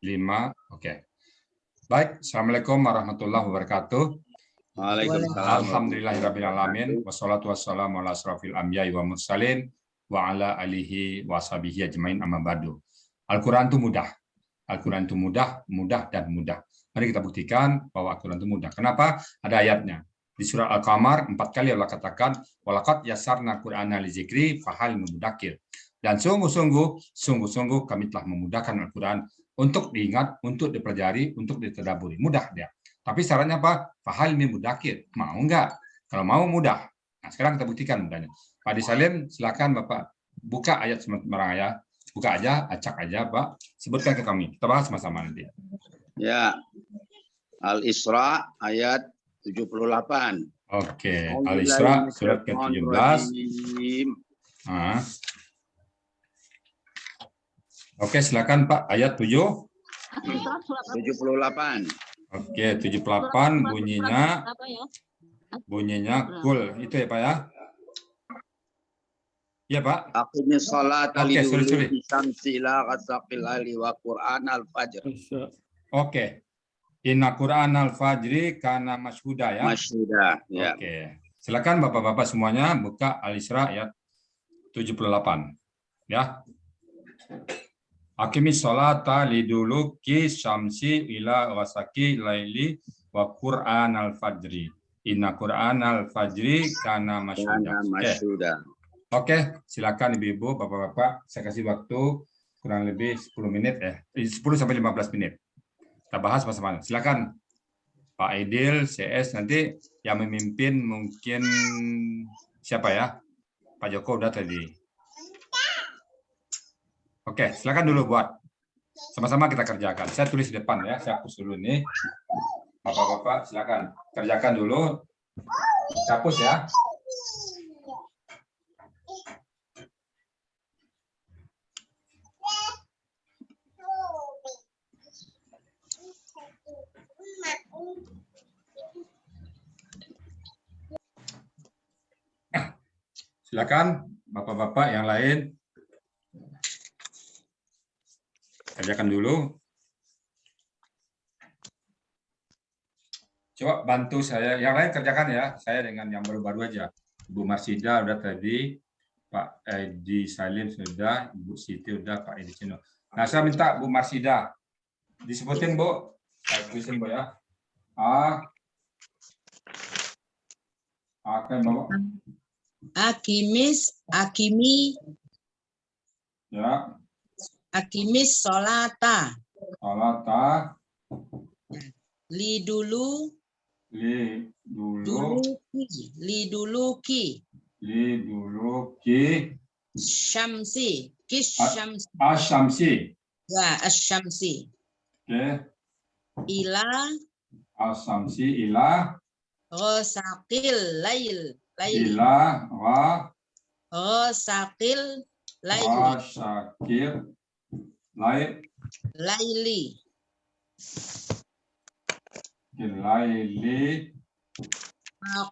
5. Oke. Baik, Assalamualaikum warahmatullahi wabarakatuh. Waalaikumsalam. Alhamdulillahirrabbilalamin. Wassalatu wassalamu ala asrafil anbiya'i wa mursalin wa ala alihi wa sahbihi ajmain amma ba'du. Al-Quran itu mudah. Al-Quran itu mudah, mudah, dan mudah. Mari kita buktikan bahwa Al-Quran itu mudah. Kenapa? Ada ayatnya. Di surah Al-Qamar 4 kali Allah katakan walaqad yassarna Qur'ana lizikri fahal mudzakkir. Dan sungguh-sungguh kami telah memudahkan Al-Quran untuk diingat, untuk dipelajari, untuk ditadaburi. Mudah dia. Tapi syaratnya apa? Fahal mudzakkir. Mau enggak? Kalau mau mudah. Nah, sekarang kita buktikan mudahnya. Pak Salim, silakan Bapak buka ayat sembarang ya. Buka aja, acak aja, Pak. Sebutkan ke kami. Kita bahas sama-sama nanti. Ya. Al-Isra ayat 78. Oke, Al-Isra surat ke-17. Nah. Oke, silakan Pak, ayat 78. Oke, 78 bunyinya kul. Itu ya, Pak ya? Iya, Pak. Aqimis sholata Oke, sorry. Syamsi ila ghasaqil laili wa Qur'an al-fajr. Oke. Inna Qur'an al-fajri kana masyhuda ya. Masyhuda, ya. Oke. Silakan Bapak-bapak semuanya buka Al-Isra ayat 78. Ya. Aqimis sholata liduluki syamsi ila ghasaqi laili wa Qur'an al-fajri. Inna Qur'an al-fajri kana masyhuda. Oke, silakan Ibu-ibu, Bapak-bapak, saya kasih waktu kurang lebih 10 menit ya. 10 sampai 15 menit. Kita bahas bersama. Silakan Pak Aidil, CS, nanti yang memimpin mungkin siapa ya? Pak Joko udah tadi. Oke, silakan dulu buat. Sama-sama kita kerjakan. Saya tulis di depan ya, saya hapus dulu nih. Bapak-bapak silakan kerjakan dulu. Saya hapus ya. Silakan Bapak-bapak yang lain kerjakan dulu. Coba bantu saya, yang lain kerjakan ya. Saya dengan yang baru-baru aja. Ibu Marsida udah tadi, Pak Edi Salim sudah, Ibu Siti udah, Pak Edi Cino. Nah, saya minta Bu Marsida disebutin Bu. Saya tulisin Bu ya. Akimi ya. Akimis sholata liduluki syamsi Asyamsi ya asyamsi oke. ila Asyamsi ila ghasaqil laili ila ghasaqil laili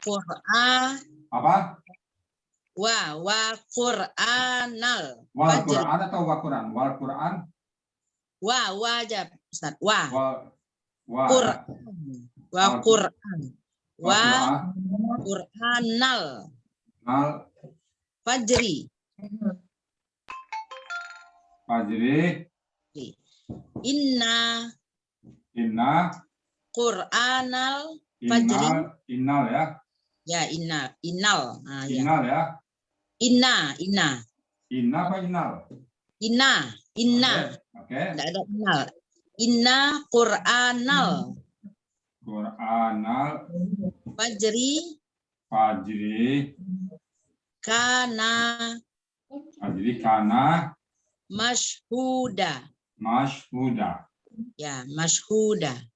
Qur'an apa? Wa Qur'anal Wal Qur'an atau wa Qur'an? Wal Qur'an. Wa aja Ustaz. Wa Qur'an. Wa Qur'an. Wa Qur'anal fajri. Inna Qur'anal fajri. Innal ya. Ya, innal. Nah, innal ya. Inna. Inna apa innal? Inna. Oke. Enggak ada innal. Inna Qur'anal fajri kana masyhuda. Ya, masyhuda.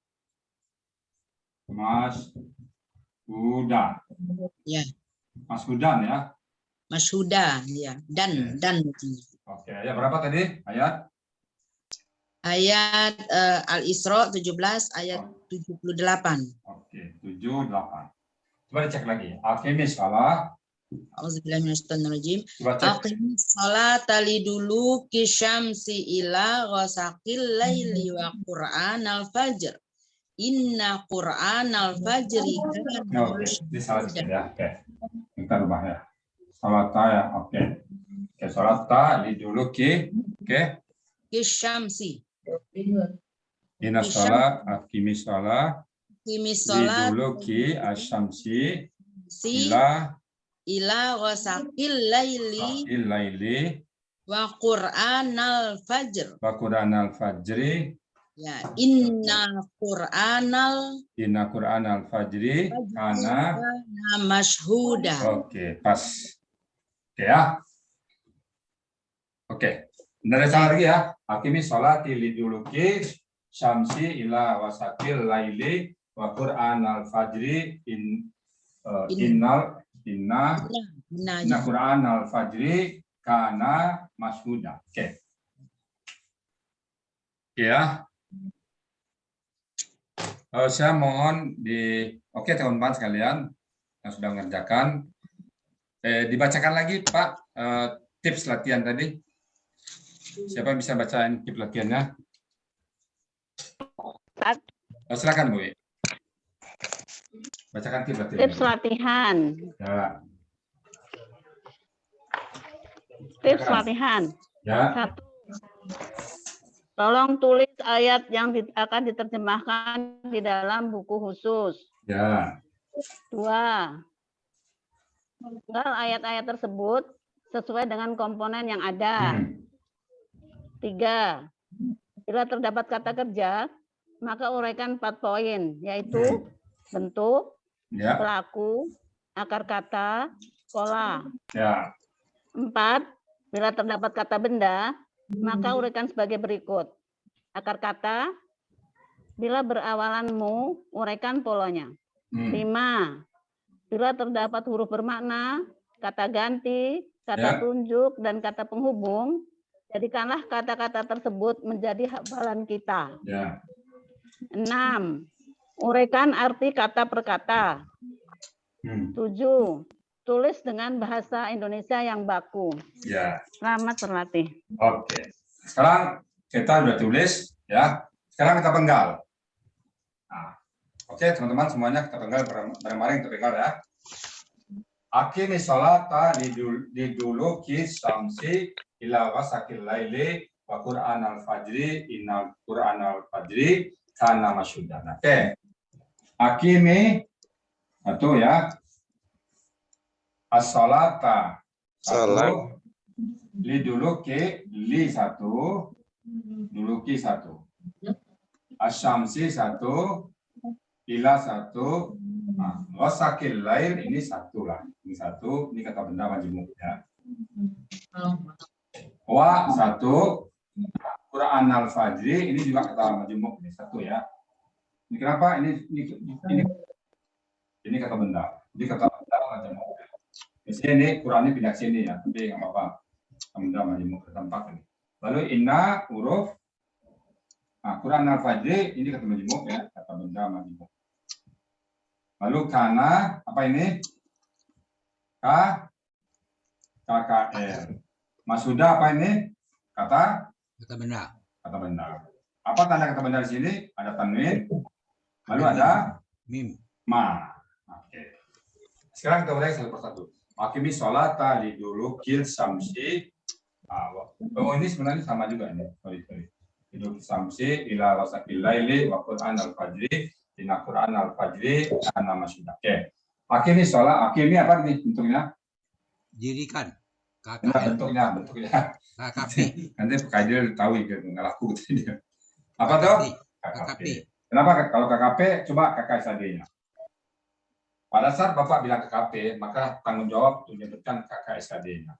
Ya. Masyhudan ya. Masyhuda ya. Dan. Oke, ya berapa tadi ayat? Ayat Al-Isra 17 ayat 78. Oke, 78. Coba dicek lagi. Aqimis shalah Auzubillahi minasyaitonirrajim. Coba cek. Aqimis sholata liduluki syamsi ila ghasaqil laili wa qur'anal fajr. Inna qur'anal fajri kana Oke, ini salah sedikit ya. Oke, kita rubah ya. Salata ya, oke. Oke, salata liduluki. Oke. Kisyamsi. Inna sholat, akimi sholat, Aqimis sholata liduluki asyamsi, si ila ghasaqil laili laili, wa qur'anal fajr. wa Qur'anal fajri, Ya, inna Qur'anal fajri, kana. mashhuda. Oke, pas. Oke ya. Oke. Benar salah lagi ya. Akimi sholati liduluki syamsi ila wasakil laili wa Qur'anal fajri inna Qur'anal fajri kana mashuda. Oke. Oke ya. Saya mohon oke teman-teman sekalian yang sudah mengerjakan, dibacakan lagi Pak tips latihan tadi. Siapa yang bisa bacain tips latihannya? Silakan Bu. Bacakan tips latihan. Tips latihan. Ya. Tips latihan. Ya. 1. Tolong tulis ayat yang akan diterjemahkan di dalam buku khusus. Ya. 2. Tanggal ayat-ayat tersebut sesuai dengan komponen yang ada. 3. Bila terdapat kata kerja, maka uraikan 4 poin, yaitu bentuk, Ya. pelaku, akar kata, pola. Ya. 4. Bila terdapat kata benda, maka uraikan sebagai berikut. Akar kata, bila berawalan mu, uraikan polanya. 5. Bila terdapat huruf bermakna, kata ganti, kata tunjuk, dan kata penghubung, jadikanlah kata-kata tersebut menjadi hafalan kita. Ya. 6. Uraikan arti kata per kata. 7. Tulis dengan bahasa Indonesia yang baku. Ya. Selamat berlatih. Oke. Sekarang kita sudah tulis ya. Sekarang kita penggal. Nah, oke teman-teman semuanya kita penggal bareng-bareng kita penggal ya. Aqimi sholata liduluki syamsi ila wasakil laili wa Qur'anal fajri innal Qur'anal fajri kana mashudan. Oke. Aqimi satu ya. As-sholata satu, liduluki li satu, duluki satu, asyamsi satu, ila satu, wasakil lail ini satu lah, ini satu, ini kata benda majmuk ya. Wa satu, Qur'anal fajri ini juga kata majmuk ini satu ya. Ini kenapa? Ini kata benda, ini kata benda majmuk. Di sini Qurannya pindah sini ya, tapi nggak apa-apa. Benda majmuk tempat ini. Lalu inna huruf, Qur'anal fajri ini kata majmuk ya, kata benda majmuk. Lalu kana apa ini? KKR. Masuda apa ini? Kata benda. Kata benda. Apa tanda kata benda di sini? Ada tanwin. Lalu ada mim. Ma. Oke. Sekarang kita mulai satu persatu. Aqimi sholata lidulukil syamsi. Oh ini sebenarnya sama juga ini. Sorry. Lidulukil syamsi ila wasakil laili wa Qur'anal fajri inna Qur'anal fajri kana mashuda. Oke. Aqimi sholat. Aqimi apa nih bentuknya? Dirikan. KKL. Bentuknya. KKP. Nanti Pak Kaidil tahu gitu, nggak laku dia. Apa tuh? KKP. Kenapa kalau KKP? Coba KKSAD-nya. Pada saat Bapak bilang KKP, maka tanggung jawab untuk menyebutkan KKSAD-nya.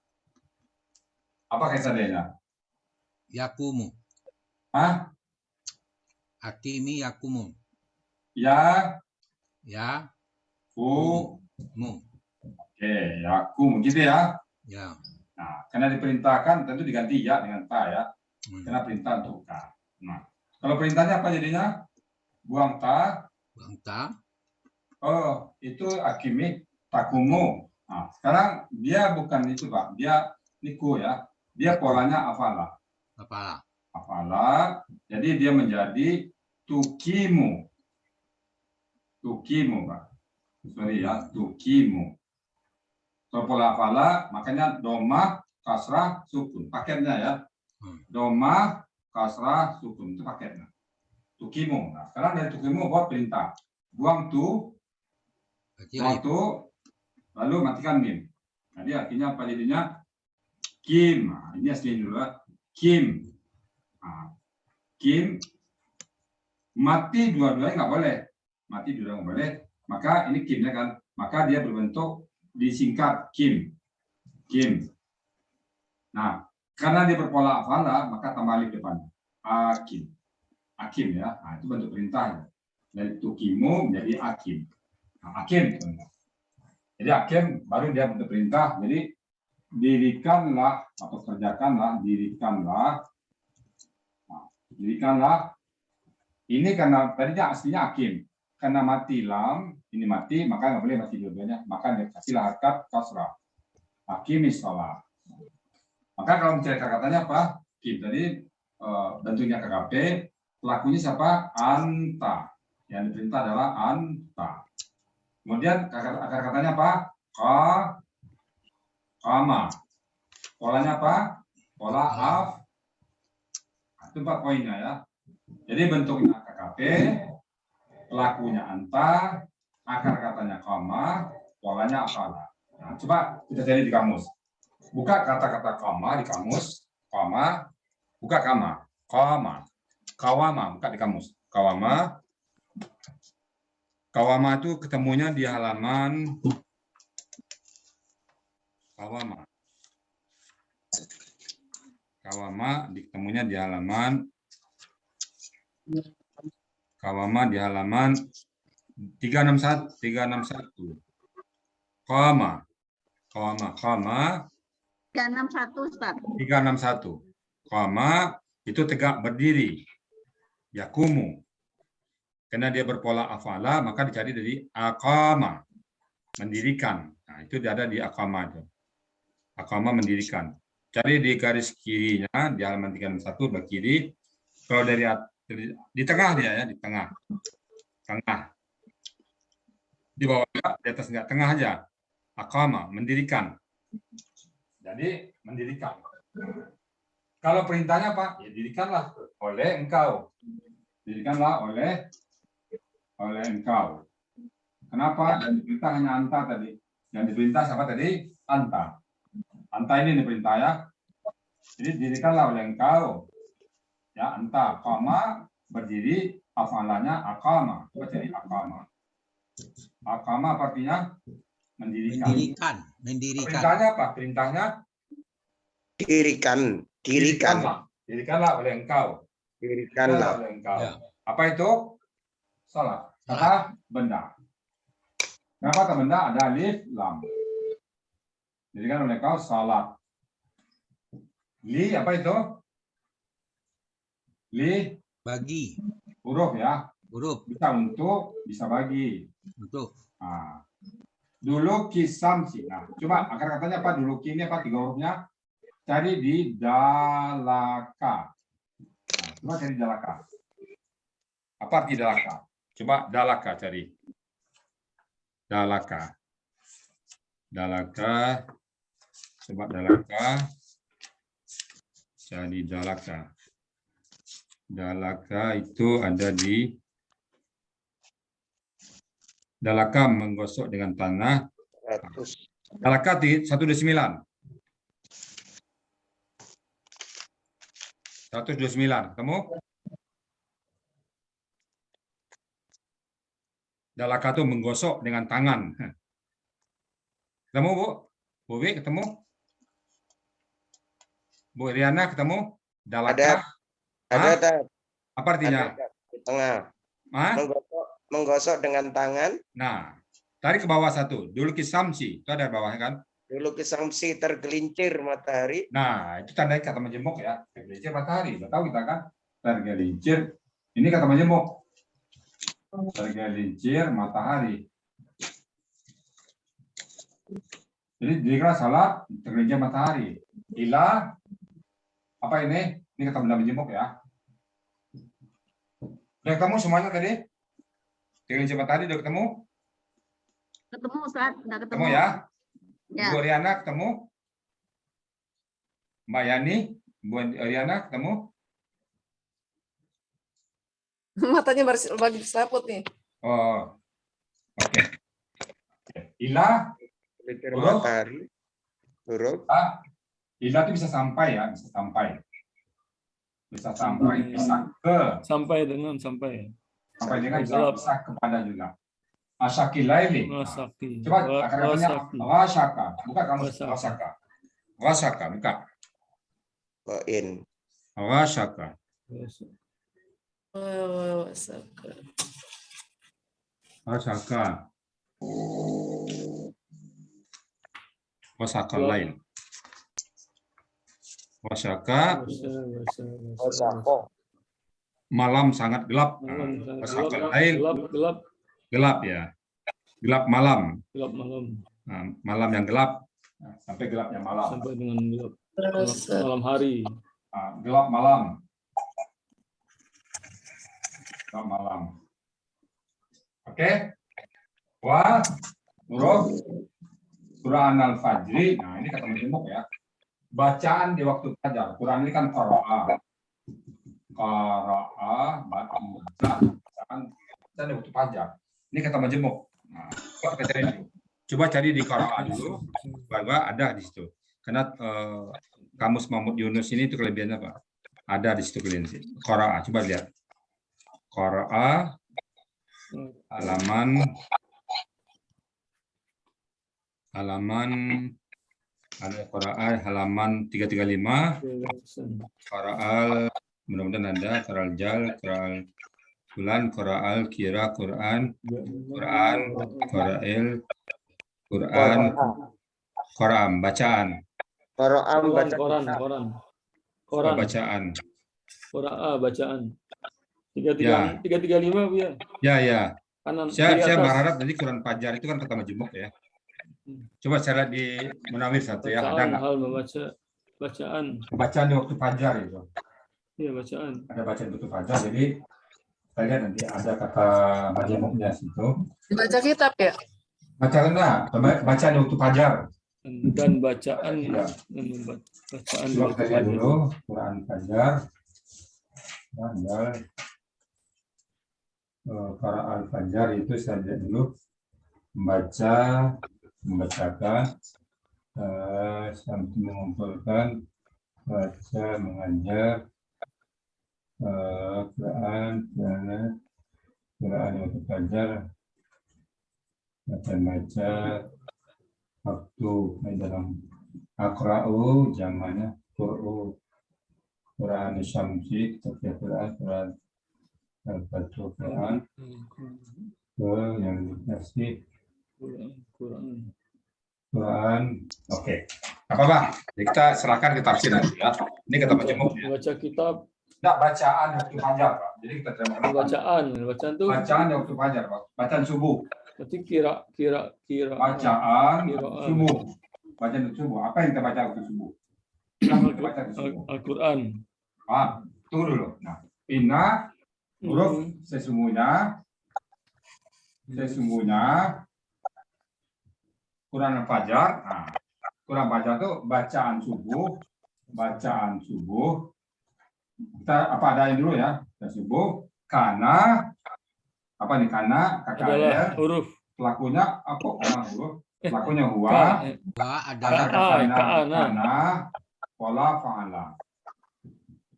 Apa KKSAD-nya? Yakumu. Hah? Hakimi yakumu. Ya. Mu. Oke, yakum gitu ya. Ya. Nah, karena diperintahkan tentu diganti ya dengan ta ya. Karena perintah untuk ta. Nah, kalau perintahnya apa jadinya? Buang ta. Buang ta. Oh, itu akimi takumu. Nah, sekarang dia bukan itu Pak, dia niku ya. Dia polanya afala. Apalah. Afala, jadi dia menjadi tukimu. Tukimu Pak. Sorry ya, tukimu. So, pola afala, makanya domah, kasrah, sukun. Paketnya ya. Domah, kasrah, sukun. Itu paketnya. Tukimu. Nah, sekarang dari tukimu buat perintah. Buang tu, buang tu, lalu matikan mim. Jadi artinya apa jadinya? Kim. Nah, ini asli dulu ya. Kim. Nah, Kim. Mati dua-duanya nggak boleh. Mati dua-duanya nggak boleh. Maka ini kimnya kan. Maka dia berbentuk disingkat Kim. Kim. Nah, karena dia berpola afala, maka tambah alif depan. Akim. Akim ya. Nah, itu bentuk perintahnya. Dari tukimu menjadi akim. Nah, akim. Jadi akim baru dia bentuk perintah. Jadi dirikanlah atau kerjakanlah, dirikanlah. Nah, dirikanlah. Ini karena tadinya aslinya akim. Karena mati lam, ini mati, maka nggak boleh mati dua-duanya. Maka dia kasihlah harkat kasrah. Akimis sholat. Maka kalau mencari kata-katanya apa? Kim tadi bentuknya KKP, pelakunya siapa? Anta. Yang diperintah adalah anta. Kemudian akar katanya apa? Kama. Polanya apa? Pola af. Itu 4 poinnya ya. Jadi bentuknya KKP, pelakunya anta, akar katanya kama, polanya afala. Nah, coba kita cari di kamus. Buka kata-kata kama di kamus. Kama. Buka kama. Kama. Kawama. Buka di kamus. Kawama. Kawama itu ketemunya di halaman. Kawama. Kawama diketemunya di halaman. Kawama di halaman 361. Kawama. Kawama. Kawama. 361 Ustaz. 361. Kama itu tegak berdiri. Yakumu. Karena dia berpola afala, maka dicari dari akama. Mendirikan. Nah, itu ada di akama itu. Akama mendirikan. Cari di garis kirinya, di halaman 361 belah kiri. Kalau dari di tengah dia ya, di tengah. Tengah. Di bawah, di atas enggak, tengah aja. Akama, mendirikan. Jadi mendirikan. Kalau perintahnya apa? Ya dirikanlah oleh engkau. Dirikanlah oleh engkau. Kenapa? Dan diperintah hanya anta tadi. Yang diperintah siapa tadi? Anta. Anta ini diperintah ya. Jadi dirikanlah oleh engkau. Ya, anta. Kama berdiri, afalanya akama. Coba cari akama. Akama artinya mendirikan. Mendirikan. Perintahnya apa? Perintahnya dirikanlah oleh engkau. Dirikanlah oleh engkau. Ya. Apa itu? Salat. Kata benda. Kenapa kata benda? Ada alif, lam. Dirikan oleh engkau salat. Li apa itu? Li Bagi. huruf ya. Huruf. Bisa untuk, bisa bagi. Untuk. Nah. Dulu kisamsi. Nah, coba akar katanya apa? Dulu ini apa? 3 hurufnya. Cari di dalaka. Nah, coba cari dalaka. Apa arti dalaka? Coba dalaka cari. Dalaka. Dalaka. Coba dalaka. Cari dalaka. Dalaka itu ada di dalaka menggosok dengan tanah. Dalaka 129. 129, ketemu? Dalaka itu menggosok dengan tangan. Ketemu, Bu? Bu Wi, ketemu? Bu Riana, ketemu? Dalaka? Ada. Apa artinya? Ada di tengah. Hah? Menggosok dengan tangan. Nah, tarik ke bawah satu. Dulu kisamsi, itu ada bawahnya kan? Dulu kisamsi tergelincir matahari. Nah, itu tandai kata majemuk ya. Tergelincir matahari. Udah tahu kita kan? Tergelincir. Ini kata majemuk. Tergelincir matahari. Jadi dikira salat tergelincir matahari. Ila apa ini? Ini kata benda menjemuk ya. Udah ketemu semuanya tadi? Tergelincir matahari udah ketemu? Ketemu Ustaz, udah ketemu. Ketemu ya? Ya. Bu Riana ketemu? Mbak Yani, Bu Riana ketemu? Matanya lagi diselaput nih. Oh, oke. Ila, Tergelincir huruf? matahari. Huruf. Ila itu bisa sampai ya, bisa sampai. Bisa sampai, bisa ke. Sampai dengan sampai. Sampai dengan Gelap. bisa kepada juga. Asyakilaili. Wasaki. Coba akarnya Wasaki. wasaka. Buka kamu Wasaka. wasaka. Wasaka, buka. Koin. Wasaka. Wasaka. Wasaka lain. Wasaka, Wasako. malam sangat gelap. Wasaka lain, Gelap gelap ya. Gelap malam. malam Nah, malam yang gelap. Nah, sampai gelapnya malam. sampai dengan gelap malam hari. Nah, gelap malam. Gelap malam. Oke. Wa huruf surah Al-Fajri. Nah, ini kata menjemuk ya. Bacaan di waktu fajar. Quran ini kan qara'a. Qara'a, bacaan di waktu fajar. Ini kata menjemuk. Nah, coba kita cari dulu. Coba cari di qara'a dulu. Bahwa ada di situ. Karena kamus Mahmud Yunus ini itu kelebihannya apa? Ada di situ kalian sih. Qara'a, coba lihat. Qara'a halaman ada Qara'a halaman 335. Qara'al mudah-mudahan ada Qara'al Qara'al bulan Qara'al kira Quran Qara'il Quran Quran bacaan Qur'an baca. Koran bacaan bacaan 335 Bu ya. ya Kanan saya kiri atas. berharap nanti Quran Fajar itu kan kata majemuk ya. Coba saya lihat di Munawir satu ya, ada Bacaan, nggak? hal membaca bacaan. Bacaan di waktu fajar itu. Iya, bacaan. Ada bacaan di waktu fajar, jadi saya lihat nanti ada kata majemuknya situ. Baca kitab ya? Bacaan enggak? Bacaan di waktu fajar. Dan bacaan Ya. bacaan Coba kita lihat dulu Quran Fajar. Ada para Al-Fajar itu saya lihat dulu membacakan sampai mengumpulkan baca mengajar Quran waktu fajar baca waktu dalam akra'u zamannya Quran Syamsi Quran Al-Fatihah Quran yang dikasih Quran. Oke. Apa Jadi kita serahkan ke tafsir nanti ya. Ini kata majemuk ya. Baca kitab. Enggak bacaan waktu fajar, Pak. Jadi kita terima Bacaan tuh bacaan waktu fajar, Pak. Bacaan subuh. berarti kira Bacaan subuh. Bacaan subuh. Apa yang kita baca waktu subuh? Kita baca waktu subuh. Al-Quran. Tunggu dulu. Nah, inna huruf sesungguhnya Quran Al-Fajar. Nah, Quran Fajar itu bacaan subuh. Kita apa adain dulu ya. Bacaan subuh. Karena apa nih? Karena Adalah huruf. pelakunya apa? Huruf. Pelakunya huwa. adalah Karena pola fa'ala.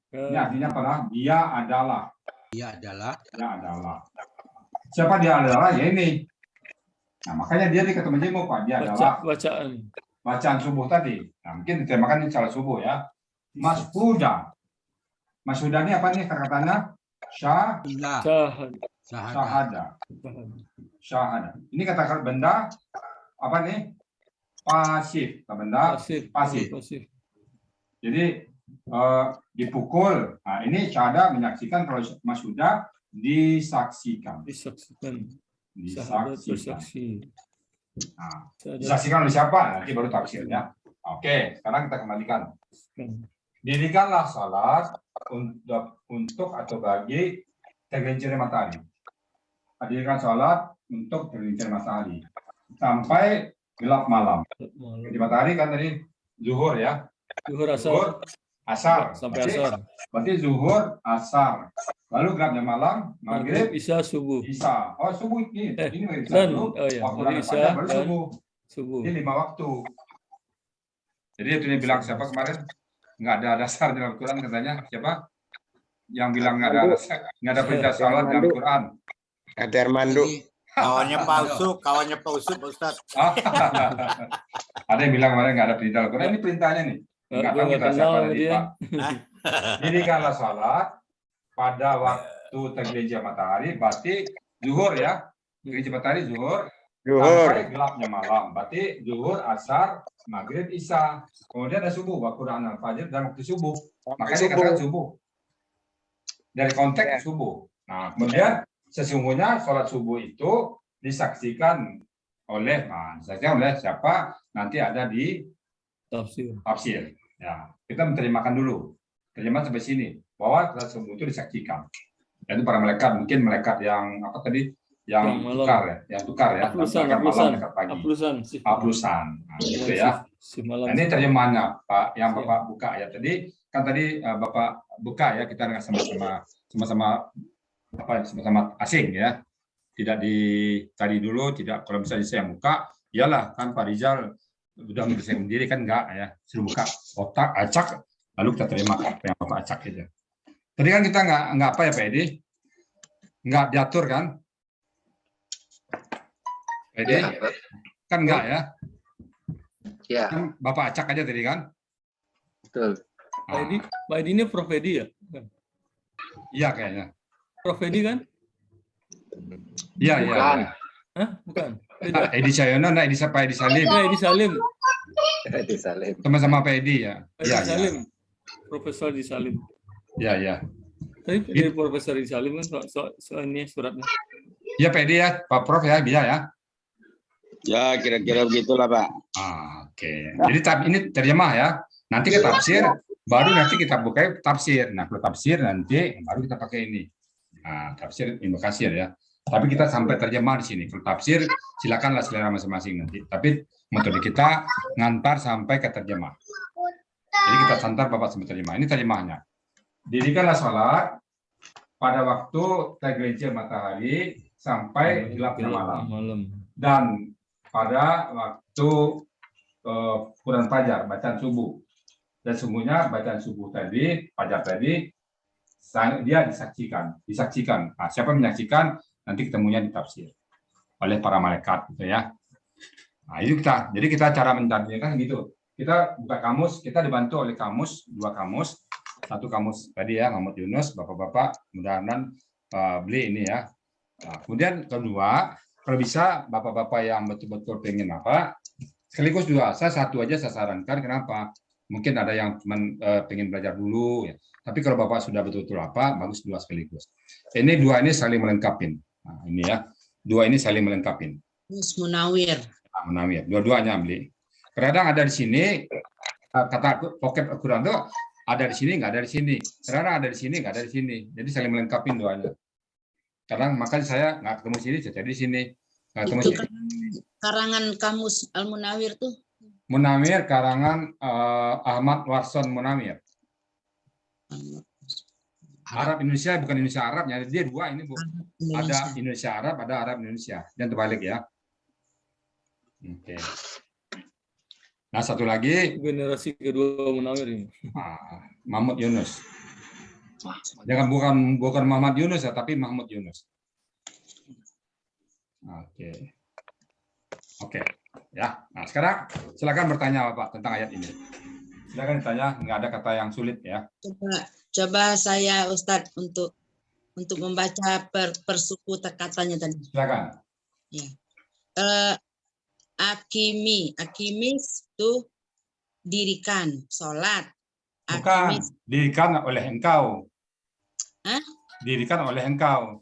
Ini artinya apa? Dia adalah. Siapa dia adalah? Ya ini. Nah, makanya dia dikata majemuk, Pak. Dia adalah bacaan subuh tadi. Nah, mungkin ditemakan ini salah subuh ya. Mashuda. Mashuda ini apa nih kata-katanya? Syahada. Ini kata-kata benda apa nih? Pasif. Benda pasif. Jadi dipukul. Nah, ini syahada menyaksikan, kalau mashuda disaksikan. Disaksikan. Disaksikan. Bersaksi. Nah, disaksikan oleh siapa? Nanti baru tafsirnya. Oke, sekarang kita kembalikan. Dirikanlah salat untuk atau bagi tergelincirnya matahari. Dirikan salat untuk tergelincir matahari sampai gelap malam. Jadi matahari kan tadi zuhur ya. Zuhur Asar. sampai asar. Berarti zuhur, asar. Lalu gelapnya malam, maghrib, Isya, subuh. isya. Oh, subuh ini. Ini Dan dulu. iya, Waktu jadi ada isya fajar, baru dan subuh. subuh. Ini 5 waktu. Jadi itu dia bilang siapa kemarin? Nggak ada dasar di Al-Quran katanya. Siapa? Yang bilang nggak ada perintah salat di Al-Quran. Ada Armando. Kawannya palsu, Pak Ustadz. Ada yang bilang kemarin nggak ada perintah Al-Quran. Ini perintahnya nih. Nggak tahu kita siapa tadi, Pak. Dirikanlah salat pada waktu tergelincir matahari, berarti zuhur ya. Tergelincir matahari zuhur. Sampai gelapnya malam. Berarti zuhur, asar, maghrib, isya. Kemudian ada subuh, waktu al-fajr dan waktu subuh. Makanya dikatakan subuh. Dari konteks subuh. Nah, kemudian sesungguhnya sholat subuh itu disaksikan oleh siapa? Nanti ada di tafsir. Ya, kita menterimakan dulu. Terjemah sampai sini bahwa sholat subuh itu disaksikan. Dan itu para malaikat, mungkin malaikat yang apa tadi? Yang tukar ya, Aplusan. Nah, gitu ya. Nah, ini terjemahannya Pak, yang Bapak buka ya tadi kan tadi Bapak buka ya, kita nggak sama-sama asing ya, tidak tadi dulu tidak, kalau misalnya saya buka, iyalah kan Pak Rizal udah bisa sendiri kan enggak ya, suruh buka otak acak, lalu kita terima apa yang Bapak acak aja. Tadi kan kita nggak apa ya Pak Edi, nggak diatur kan? Jadi kan enggak ya? Ya. Kan Bapak acak aja tadi kan? Betul. Pak Edi ini Prof Edi ya? Iya kayaknya. Prof Edi kan? Iya. Hah? Bukan. Edi Cahyono, Edi Salim. Ya, Edi Salim. Edi Salim. Sama-sama Pak Edi ya. Edi Salim. Profesor Edi Salim. Iya. Tapi dari Profesor Edi Salim kan soal ini suratnya. Iya Pak Edi ya, Pak Prof ya, bisa ya. Ya, kira-kira begitulah, Pak. Oke. Jadi ini terjemah ya. Nanti ke tafsir, baru nanti kita buka tafsir. Nah, kalau tafsir nanti baru kita pakai ini. Nah, tafsir Ibnu Katsir ya. Tapi kita sampai terjemah di sini. Kalau tafsir silakanlah selera masing-masing nanti. Tapi metode kita ngantar sampai ke terjemah. Jadi kita santar Bapak sampai terjemah. Ini terjemahnya. Dirikanlah sholat pada waktu tergelincir matahari sampai gelapnya malam. Dan pada waktu Quran Fajar, bacaan subuh. Dan sungguhnya bacaan subuh tadi, Fajar tadi, dia disaksikan. Nah, siapa menyaksikan? Nanti ketemunya di tafsir oleh para malaikat, gitu ya. Nah, itu kita. Jadi kita cara mentarjemahkan gitu. Kita buka kamus, kita dibantu oleh kamus, 2 kamus. Satu kamus tadi ya, Muhammad Yunus, bapak-bapak, mudah-mudahan beli ini ya. Nah, kemudian kedua, kalau bisa bapak-bapak yang betul-betul pengen apa, sekaligus 2. Saya satu aja saya sarankan. Kenapa? Mungkin ada yang cuma pengen belajar dulu ya. Tapi kalau bapak sudah betul-betul apa, bagus 2 sekaligus. Ini 2 ini saling melengkapi. Nah, ini ya, 2 ini saling melengkapi. Munawir. Nah, Munawir, dua-duanya beli. Kadang ada di sini kata vocab Al-Quran itu ada di sini, nggak ada di sini. Kadang ada di sini, nggak ada di sini. Jadi saling melengkapi 2-nya. Kadang makanya saya nggak ketemu sini, saya cari di sini. Itu karangan kamus Al-Munawir tuh. Munawir karangan Ahmad Warson Munawir. Arab Indonesia bukan Indonesia Arab, ya dia 2 ini Bu. Ada Indonesia Arab, ada Arab Indonesia. Dan terbalik ya. Oke. Nah, satu lagi generasi kedua Munawir ini. Mahmud Yunus. Jangan bukan Muhammad Yunus ya, tapi Mahmud Yunus. Oke. Ya. Nah, sekarang silakan bertanya Bapak tentang ayat ini. Silakan ditanya, nggak ada kata yang sulit ya. Coba saya Ustadz untuk membaca persuku katanya tadi. Silakan. Ya. Akimis itu dirikan, sholat. Bukan, dirikan oleh engkau. Hah? Dirikan oleh engkau.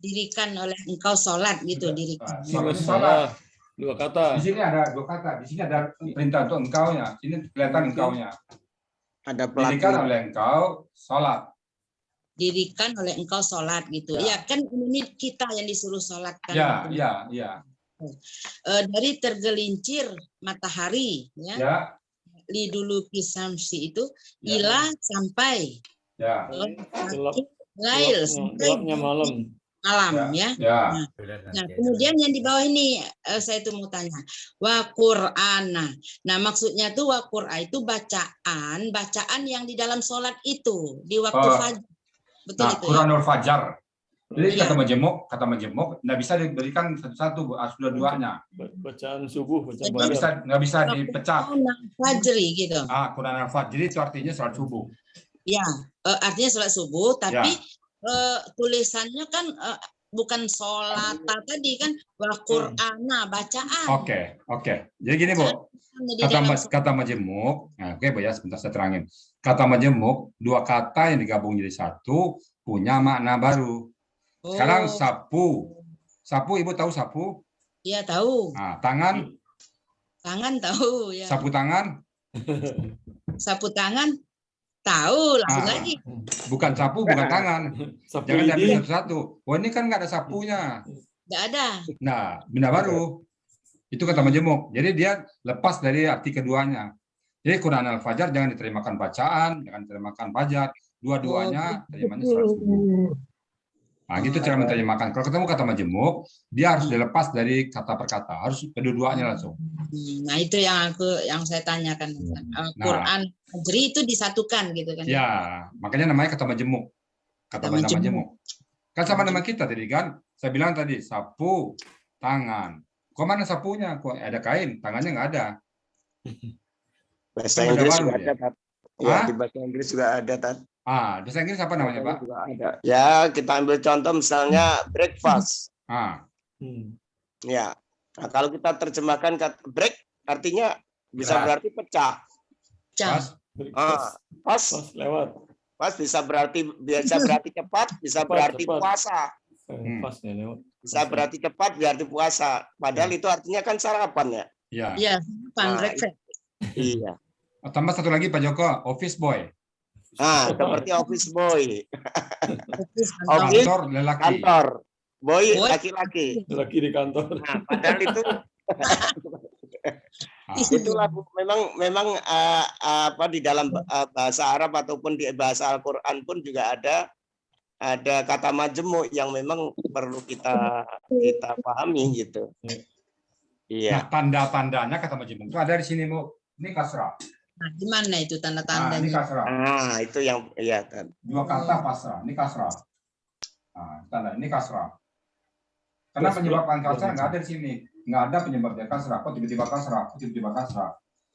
Dirikan oleh engkau sholat gitu, dirikan. Sholat. Dua kata. Di sini ada dua kata. Di sini ada perintah untuk engkau-nya. Sini kelihatan engkau-nya. Ada Dirikan pelatih. oleh engkau sholat. Dirikan oleh engkau sholat gitu. Ya. Ya kan ini kita yang disuruh sholat kan. Ya, gitu. ya. Dari tergelincir matahari ya. Ya, Liduluki samsi itu Ya. ila sampai ya. lail sampai Gelapnya malam. malam ya. Ya. Nah, kemudian yang di bawah ini saya tuh mau tanya. Wa Qur'ana. Nah, maksudnya tuh wa Qur'an itu bacaan yang di dalam sholat itu di waktu fajar. Betul Nah, itu ya. Quranul Fajar. Jadi Iya. kata majemuk nggak bisa diberikan satu-satu, sudah duanya. Bacaan subuh, bacaan Nggak bisa dipecah. Fajri gitu. Quran al-Fajr itu artinya sholat subuh. Ya, artinya sholat subuh, tapi Ya. tulisannya kan bukan sholat tadi kan wa Qur'ana bacaan. Oke. Jadi gini Bu, Di dalam kata majemuk. Nah, oke Bu ya, sebentar saya terangin. Kata majemuk, dua kata yang digabung jadi satu punya makna baru. Sekarang sapu. Sapu, Ibu tahu sapu? Iya tahu. Nah, tangan. Tangan tahu ya. Sapu tangan. Sapu tangan tahu langsung lagi. Bukan sapu, bukan tangan. Sapu Jangan diambil lidi. satu-satu. Wah, ini kan nggak ada sapunya. Nggak ada. Nah, benda baru. Itu kata majemuk. Jadi dia lepas dari arti keduanya. Jadi Quran al-Fajar jangan diterimakan bacaan, jangan diterimakan fajar. Dua-duanya terimanya sholat subuh. Nah, gitu cara menerjemahkan. Kalau ketemu kata majemuk, dia harus dilepas dari kata per kata, harus kedua-duanya langsung. Nah, itu yang saya tanyakan. Quran Fajri itu disatukan gitu kan. Ya, makanya namanya kata majemuk. Kata benda majemuk. Kan sama nama kita tadi kan. Saya bilang tadi sapu tangan. Kok mana sapunya? Kok ada kain, tangannya nggak ada. Bahasa Kan Inggris baru juga ya? ada, Tat. Ya, di bahasa Inggris juga ada, Tat. Bahasa Inggris apa namanya, Pak? Juga ada. Ya, kita ambil contoh misalnya breakfast. Ya. Nah, kalau kita terjemahkan kata break artinya bisa berarti pecah. Pas. Pas lewat. Pas bisa berarti cepat, bisa berarti cepat. puasa. Pasnya lewat. Bisa berarti cepat berarti puasa. Padahal itu artinya kan sarapan ya. Ya. Iya, Nah, breakfast. Iya. Tambah satu lagi Pak Joko, office boy. Seperti office boy. Office, Office, Kantor lelaki. kantor. Boy Boy. laki-laki. Lagi di kantor. Nah, padahal itu itulah Bu. memang apa di dalam bahasa Arab ataupun di bahasa Al-Qur'an pun juga ada kata majemuk yang memang perlu kita pahami gitu. Iya. Nah, tanda-tandanya kata majemuk itu ada di sini, Bu. Ini kasrah. Nah, gimana itu Ini tanda-tandanya? kasrah. Itu yang iya kan. Dua kata pasrah, ini kasrah. Nah, tanda ini kasrah. Karena penyebabkan kasrah nggak ada di snya nggak ada penyebabnya kasrah. Kok tiba-tiba kasrah? Kok tiba-tiba kasrah?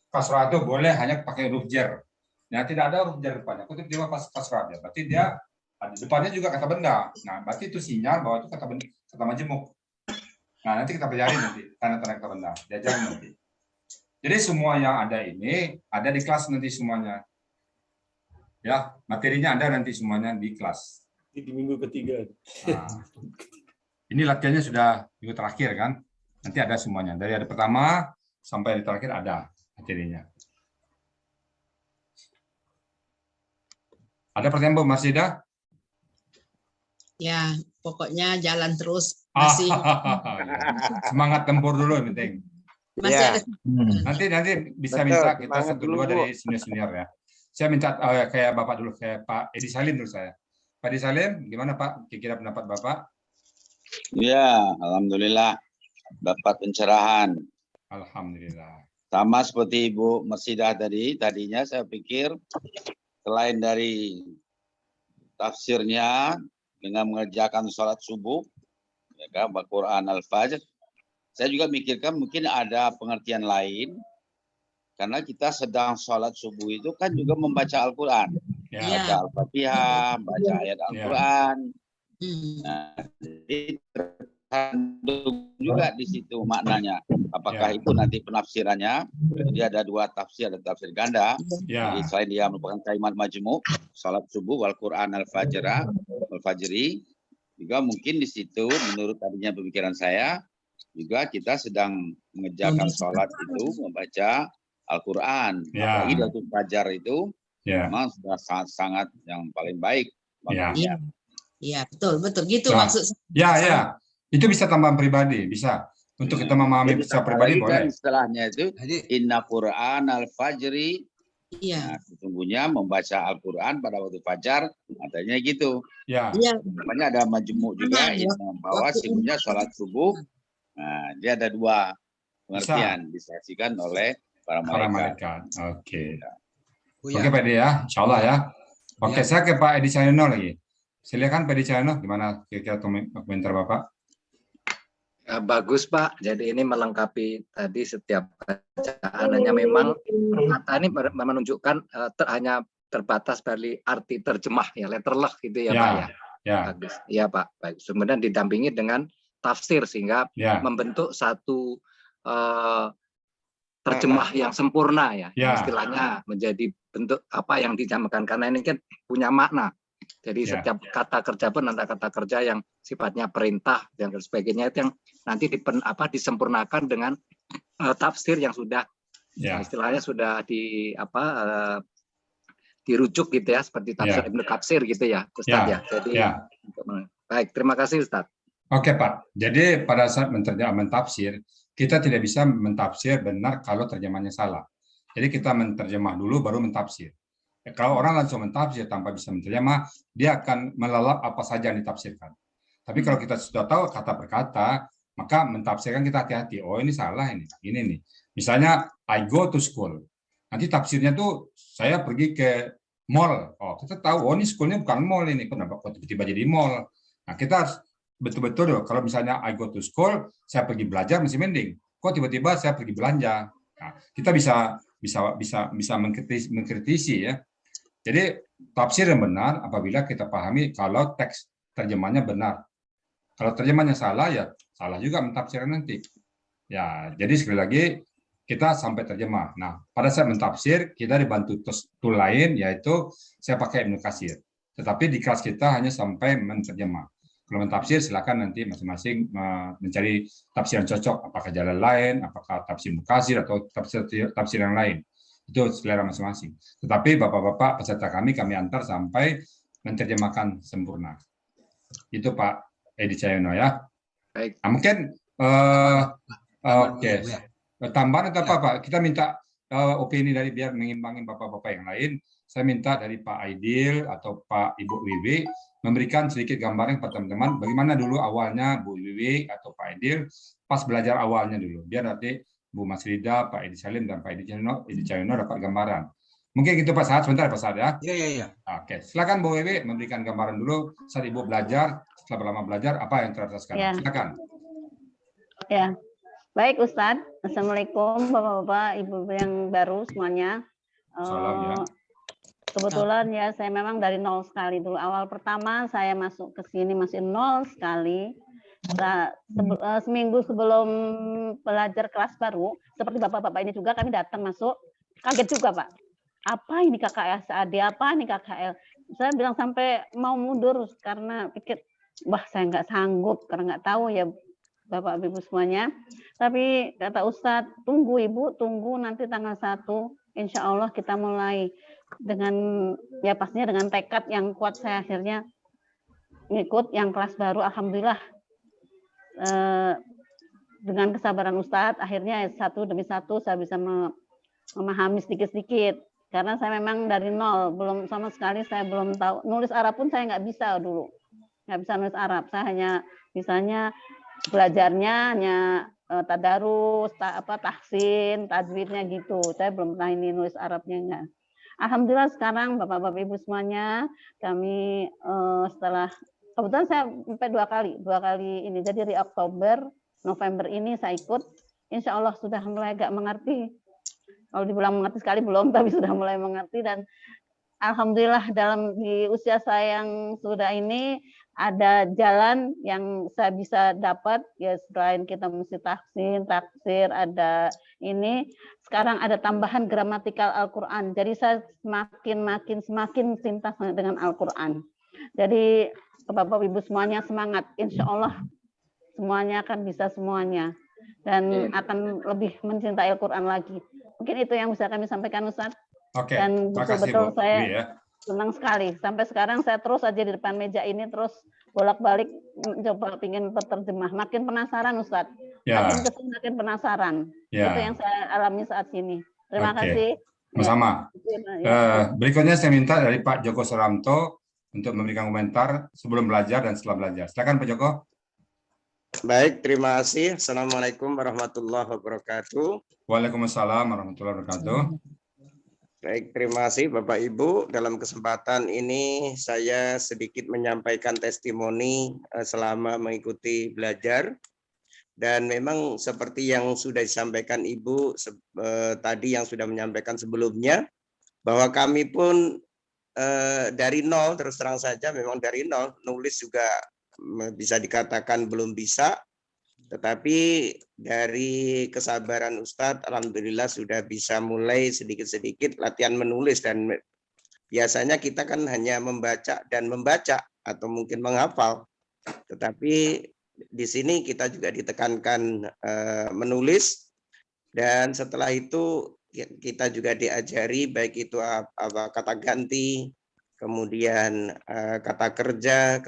Kasrah itu boleh hanya pakai huruf jar. Nah, tidak ada huruf jar depannya. Kok tiba-tiba kasrah dia? Berarti dia depannya juga kata benda. Nah, berarti itu sinyal bahwa itu kata majemuk. Nah, nanti kita pelajari nanti tanda-tanda kata benda. Diajarin nanti. Jadi semua yang ada ini ada di kelas nanti semuanya. Ya, materinya ada nanti semuanya di kelas. Di minggu ketiga. Nah, ini latihannya sudah minggu terakhir kan? Nanti ada semuanya. Dari hari pertama sampai hari terakhir ada materinya. Ada pertanyaan Bu Marsida? Ya, pokoknya jalan terus. Masih Semangat tempur dulu yang penting. masih ada. Nanti bisa Betul, minta kita semangat satu dulu, dua Bu. dari senior-senior ya. Saya minta kayak Bapak dulu, kayak Pak Edi Salim dulu saya. Pak Edi Salim, gimana Pak? Kira-kira pendapat Bapak? Ya, alhamdulillah dapat pencerahan. Alhamdulillah. Sama seperti Ibu Mersidah tadinya saya pikir selain dari tafsirnya dengan mengerjakan sholat subuh, ya kan, Al-Quran Al-Fajr, saya juga mikirkan mungkin ada pengertian lain, karena kita sedang sholat subuh itu kan juga membaca Al-Quran, Ya. baca Al-Fatihah, baca ayat Al-Quran. Nah, jadi terkandung juga di situ maknanya. Apakah itu nanti penafsirannya? Jadi ada dua tafsir, ada tafsir ganda. Ya. Jadi selain dia merupakan kalimat majmuk, salat subuh wal Quran al-fajri, juga mungkin di situ menurut tadinya pemikiran saya juga kita sedang mengerjakan sholat itu membaca Al-Quran. Ya. Apalagi waktu fajar itu Ya. memang sudah sangat-sangat yang paling baik. Ya. Iya, iya betul gitu Nah, maksud ya. Itu bisa tambahan pribadi, bisa. Untuk kita memahami secara pribadi boleh. Kan istilahnya itu Inna Quran al-Fajri. Iya. Nah, sesungguhnya membaca Al-Quran pada waktu fajar, katanya gitu. Ya. Namanya ada majmu' juga yang membawa sibuknya sholat subuh. Nah, dia ada dua pengertian disaksikan oleh para malaikat. Oke. Oke Pak Edi ya, insya Allah ya. Oke, saya ke Pak Edi Cahyono lagi. Silakan Pak Edi Cahyono, gimana kira-kira komentar Bapak? Bagus Pak, jadi ini melengkapi tadi setiap bacaan, hanya memang kata ini menunjukkan hanya terbatas dari arti terjemah ya, letterleh gitu ya Pak ya. Bagus. Iya Pak, baik. Kemudian didampingi dengan tafsir sehingga membentuk satu terjemah yang sempurna ya. Istilahnya menjadi bentuk apa yang dinamakan, karena ini kan punya makna. Jadi setiap kata kerja pun ada kata kerja yang sifatnya perintah dan sebagainya, itu yang nanti disempurnakan dengan tafsir yang sudah istilahnya sudah dirujuk gitu ya, seperti tafsir Ibnu Katsir gitu ya Ustadz ya. Jadi baik, terima kasih Ustadz. Oke Pak, jadi pada saat mentafsir, kita tidak bisa mentafsir benar kalau terjemahnya salah. Jadi kita menterjemah dulu baru mentafsir. Kalau orang langsung mentafsir tanpa bisa menterjemah, dia akan melalap apa saja yang ditafsirkan. Tapi kalau kita sudah tahu kata per kata, maka mentafsirkan kita hati-hati. Oh ini salah ini nih. Misalnya I go to school. Nanti tafsirnya tuh saya pergi ke mall. Oh kita tahu, oh ini schoolnya bukan mall ini. Kenapa kok tiba-tiba jadi mall? Nah kita harus betul-betul dong. Kalau misalnya I go to school, saya pergi belajar masih mending. Kok tiba-tiba saya pergi belanja? Nah, kita bisa mengkritisi ya. Jadi tafsir yang benar apabila kita pahami kalau teks terjemahnya benar. Kalau terjemahnya salah ya salah juga mentafsirkan nanti. Ya, jadi sekali lagi kita sampai terjemah. Nah, pada saat mentafsir kita dibantu tool lain yaitu saya pakai Ibnu Katsir. Tetapi di kelas kita hanya sampai menterjemah. Kalau mentafsir silakan nanti masing-masing mencari tafsir yang cocok, apakah jalan lain, apakah tafsir Ibnu Katsir atau tafsir yang lain. Itu selera masing-masing. Tetapi Bapak-bapak peserta kami antar sampai menerjemahkan sempurna. Itu Pak Edi Cahyono ya. Baik. Nah, mungkin oke. Tambahan atau apa Pak? Kita minta opini dari biar mengimbangi Bapak-bapak yang lain. Saya minta dari Pak Aidil atau Pak Ibu Wiwi memberikan sedikit gambaran kepada teman-teman bagaimana dulu awalnya Bu Wiwi atau Pak Aidil pas belajar awalnya dulu. Biar nanti Bu Mas Rida, Pak Edi Salim, dan Pak Edi Cahyono dapat gambaran. Mungkin gitu Pak Saad, sebentar Pak Saad ya. Iya. Oke, silakan Bu Wiwi memberikan gambaran dulu saat Ibu belajar, setelah lama belajar, apa yang terasa sekarang. Silakan. Ya, baik Ustadz. Assalamualaikum Bapak-Bapak, Ibu yang baru semuanya. Salam ya. Kebetulan ya saya memang dari nol sekali dulu. Awal pertama saya masuk ke sini masih nol sekali. Seminggu sebelum belajar kelas baru, seperti bapak-bapak ini juga kami datang masuk, kaget juga Pak. Apa ini KKL SAD? Apa ini KKL? Saya bilang sampai mau mundur karena pikir, wah saya nggak sanggup karena nggak tahu ya Bapak Ibu semuanya. Tapi kata Ustadz, tunggu Ibu, tunggu nanti tanggal 1, insya Allah kita mulai dengan ya pastinya dengan tekad yang kuat. Saya akhirnya ngikut yang kelas baru, alhamdulillah. Dengan kesabaran Ustadz, akhirnya satu demi satu saya bisa memahami sedikit-sedikit. Karena saya memang dari nol, belum sama sekali saya belum tahu. Nulis Arab pun saya nggak bisa dulu. Nggak bisa nulis Arab. Saya hanya misalnya belajarnya hanya tadarus, tahsin, tajwidnya gitu. Saya belum pernah ini nulis Arabnya enggak. Alhamdulillah sekarang Bapak-Bapak Ibu semuanya, kami setelah kebetulan saya sampai dua kali ini. Jadi dari Oktober, November ini saya ikut. Insya Allah sudah mulai agak mengerti. Kalau dibilang mengerti sekali belum, tapi sudah mulai mengerti. Dan alhamdulillah di usia saya yang sudah ini ada jalan yang saya bisa dapat. Ya selain kita mesti taksir, ada ini. Sekarang ada tambahan gramatikal Al-Quran. Jadi saya semakin cinta dengan Al-Quran. Jadi Bapak Ibu semuanya semangat. Insya Allah semuanya akan bisa semuanya dan akan lebih mencintai Al-Quran lagi. Mungkin itu yang bisa kami sampaikan, Ustadz. Oke, Dan terima kasih, betul-betul Bu. saya Ya. senang sekali. Sampai sekarang saya terus aja di depan meja ini terus bolak-balik coba pingin berterjemah. Makin penasaran, Ustadz. Ya. Makin kesini makin penasaran. Ya. Itu yang saya alami saat ini. Terima Oke. kasih. Sama-sama. Ya. Berikutnya saya minta dari Pak Joko Suramto untuk memberikan komentar sebelum belajar dan setelah belajar. Silakan Pak Joko. Baik, terima kasih. Assalamualaikum warahmatullahi wabarakatuh. Waalaikumsalam warahmatullahi wabarakatuh. Baik, terima kasih Bapak Ibu. Dalam kesempatan ini saya sedikit menyampaikan testimoni selama mengikuti belajar. Dan memang seperti yang sudah disampaikan Ibu tadi yang sudah menyampaikan sebelumnya, bahwa kami pun dari nol, terus terang saja memang dari nol, nulis juga bisa dikatakan belum bisa. Tetapi dari kesabaran Ustadz, alhamdulillah sudah bisa mulai sedikit-sedikit latihan menulis. Dan biasanya kita kan hanya membaca dan membaca atau mungkin menghafal. Tetapi di sini kita juga ditekankan menulis, dan setelah itu kita juga diajari baik itu kata ganti, kemudian kata kerja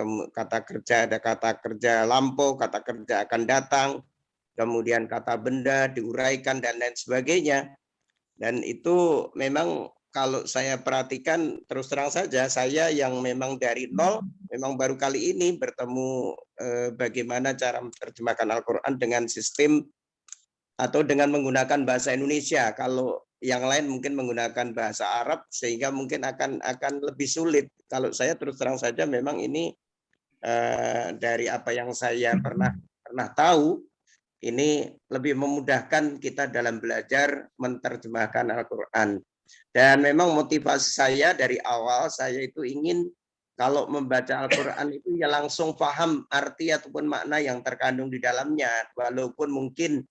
ada kata kerja lampau, kata kerja akan datang, kemudian kata benda diuraikan dan lain sebagainya. Dan itu memang kalau saya perhatikan, terus terang saja saya yang memang dari nol, memang baru kali ini bertemu bagaimana cara menerjemahkan Al-Quran dengan sistem atau dengan menggunakan bahasa Indonesia. Kalau yang lain mungkin menggunakan bahasa Arab, sehingga mungkin akan lebih sulit. Kalau saya terus terang saja memang ini dari apa yang saya pernah tahu, ini lebih memudahkan kita dalam belajar menerjemahkan Al-Quran. Dan memang motivasi saya dari awal, saya itu ingin kalau membaca Al-Quran itu ya langsung paham arti ataupun makna yang terkandung di dalamnya. Walaupun mungkin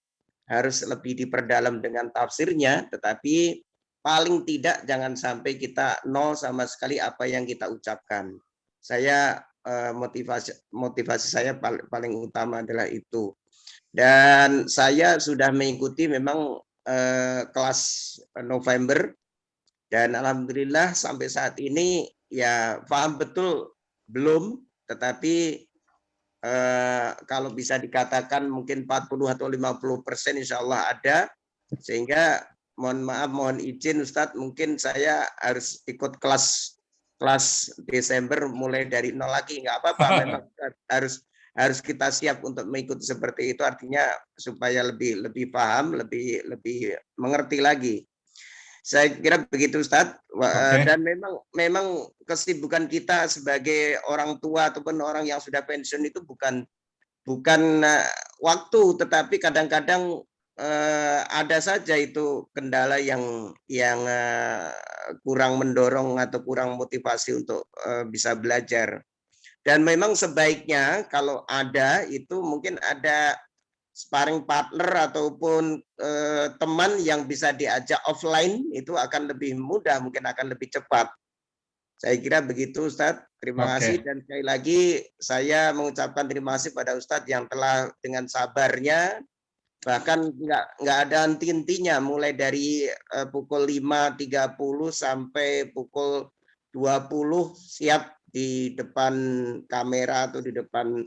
harus lebih diperdalam dengan tafsirnya, tetapi paling tidak jangan sampai kita nol sama sekali apa yang kita ucapkan. Saya motivasi saya paling utama adalah itu. Dan saya sudah mengikuti memang kelas November, dan alhamdulillah sampai saat ini ya paham betul belum, tetapi kalau bisa dikatakan mungkin 40 atau 50% insya Allah ada. Sehingga mohon maaf, mohon izin Ustadz, mungkin saya harus ikut kelas Desember mulai dari nol lagi. Nggak apa-apa, memang harus kita siap untuk mengikuti seperti itu, artinya supaya lebih paham, lebih mengerti lagi. Saya kira begitu Ustadz. Dan memang kesibukan kita sebagai orang tua ataupun orang yang sudah pensiun itu bukan waktu, tetapi kadang-kadang ada saja itu kendala yang kurang mendorong atau kurang motivasi untuk bisa belajar. Dan memang sebaiknya kalau ada itu mungkin ada sparring partner ataupun teman yang bisa diajak offline, itu akan lebih mudah, mungkin akan lebih cepat. Saya kira begitu Ustadz. Terima kasih, dan sekali lagi saya mengucapkan terima kasih pada Ustadz yang telah dengan sabarnya, bahkan nggak ada henti-hentinya, mulai dari pukul 5.30 sampai pukul 20 siap di depan kamera atau di depan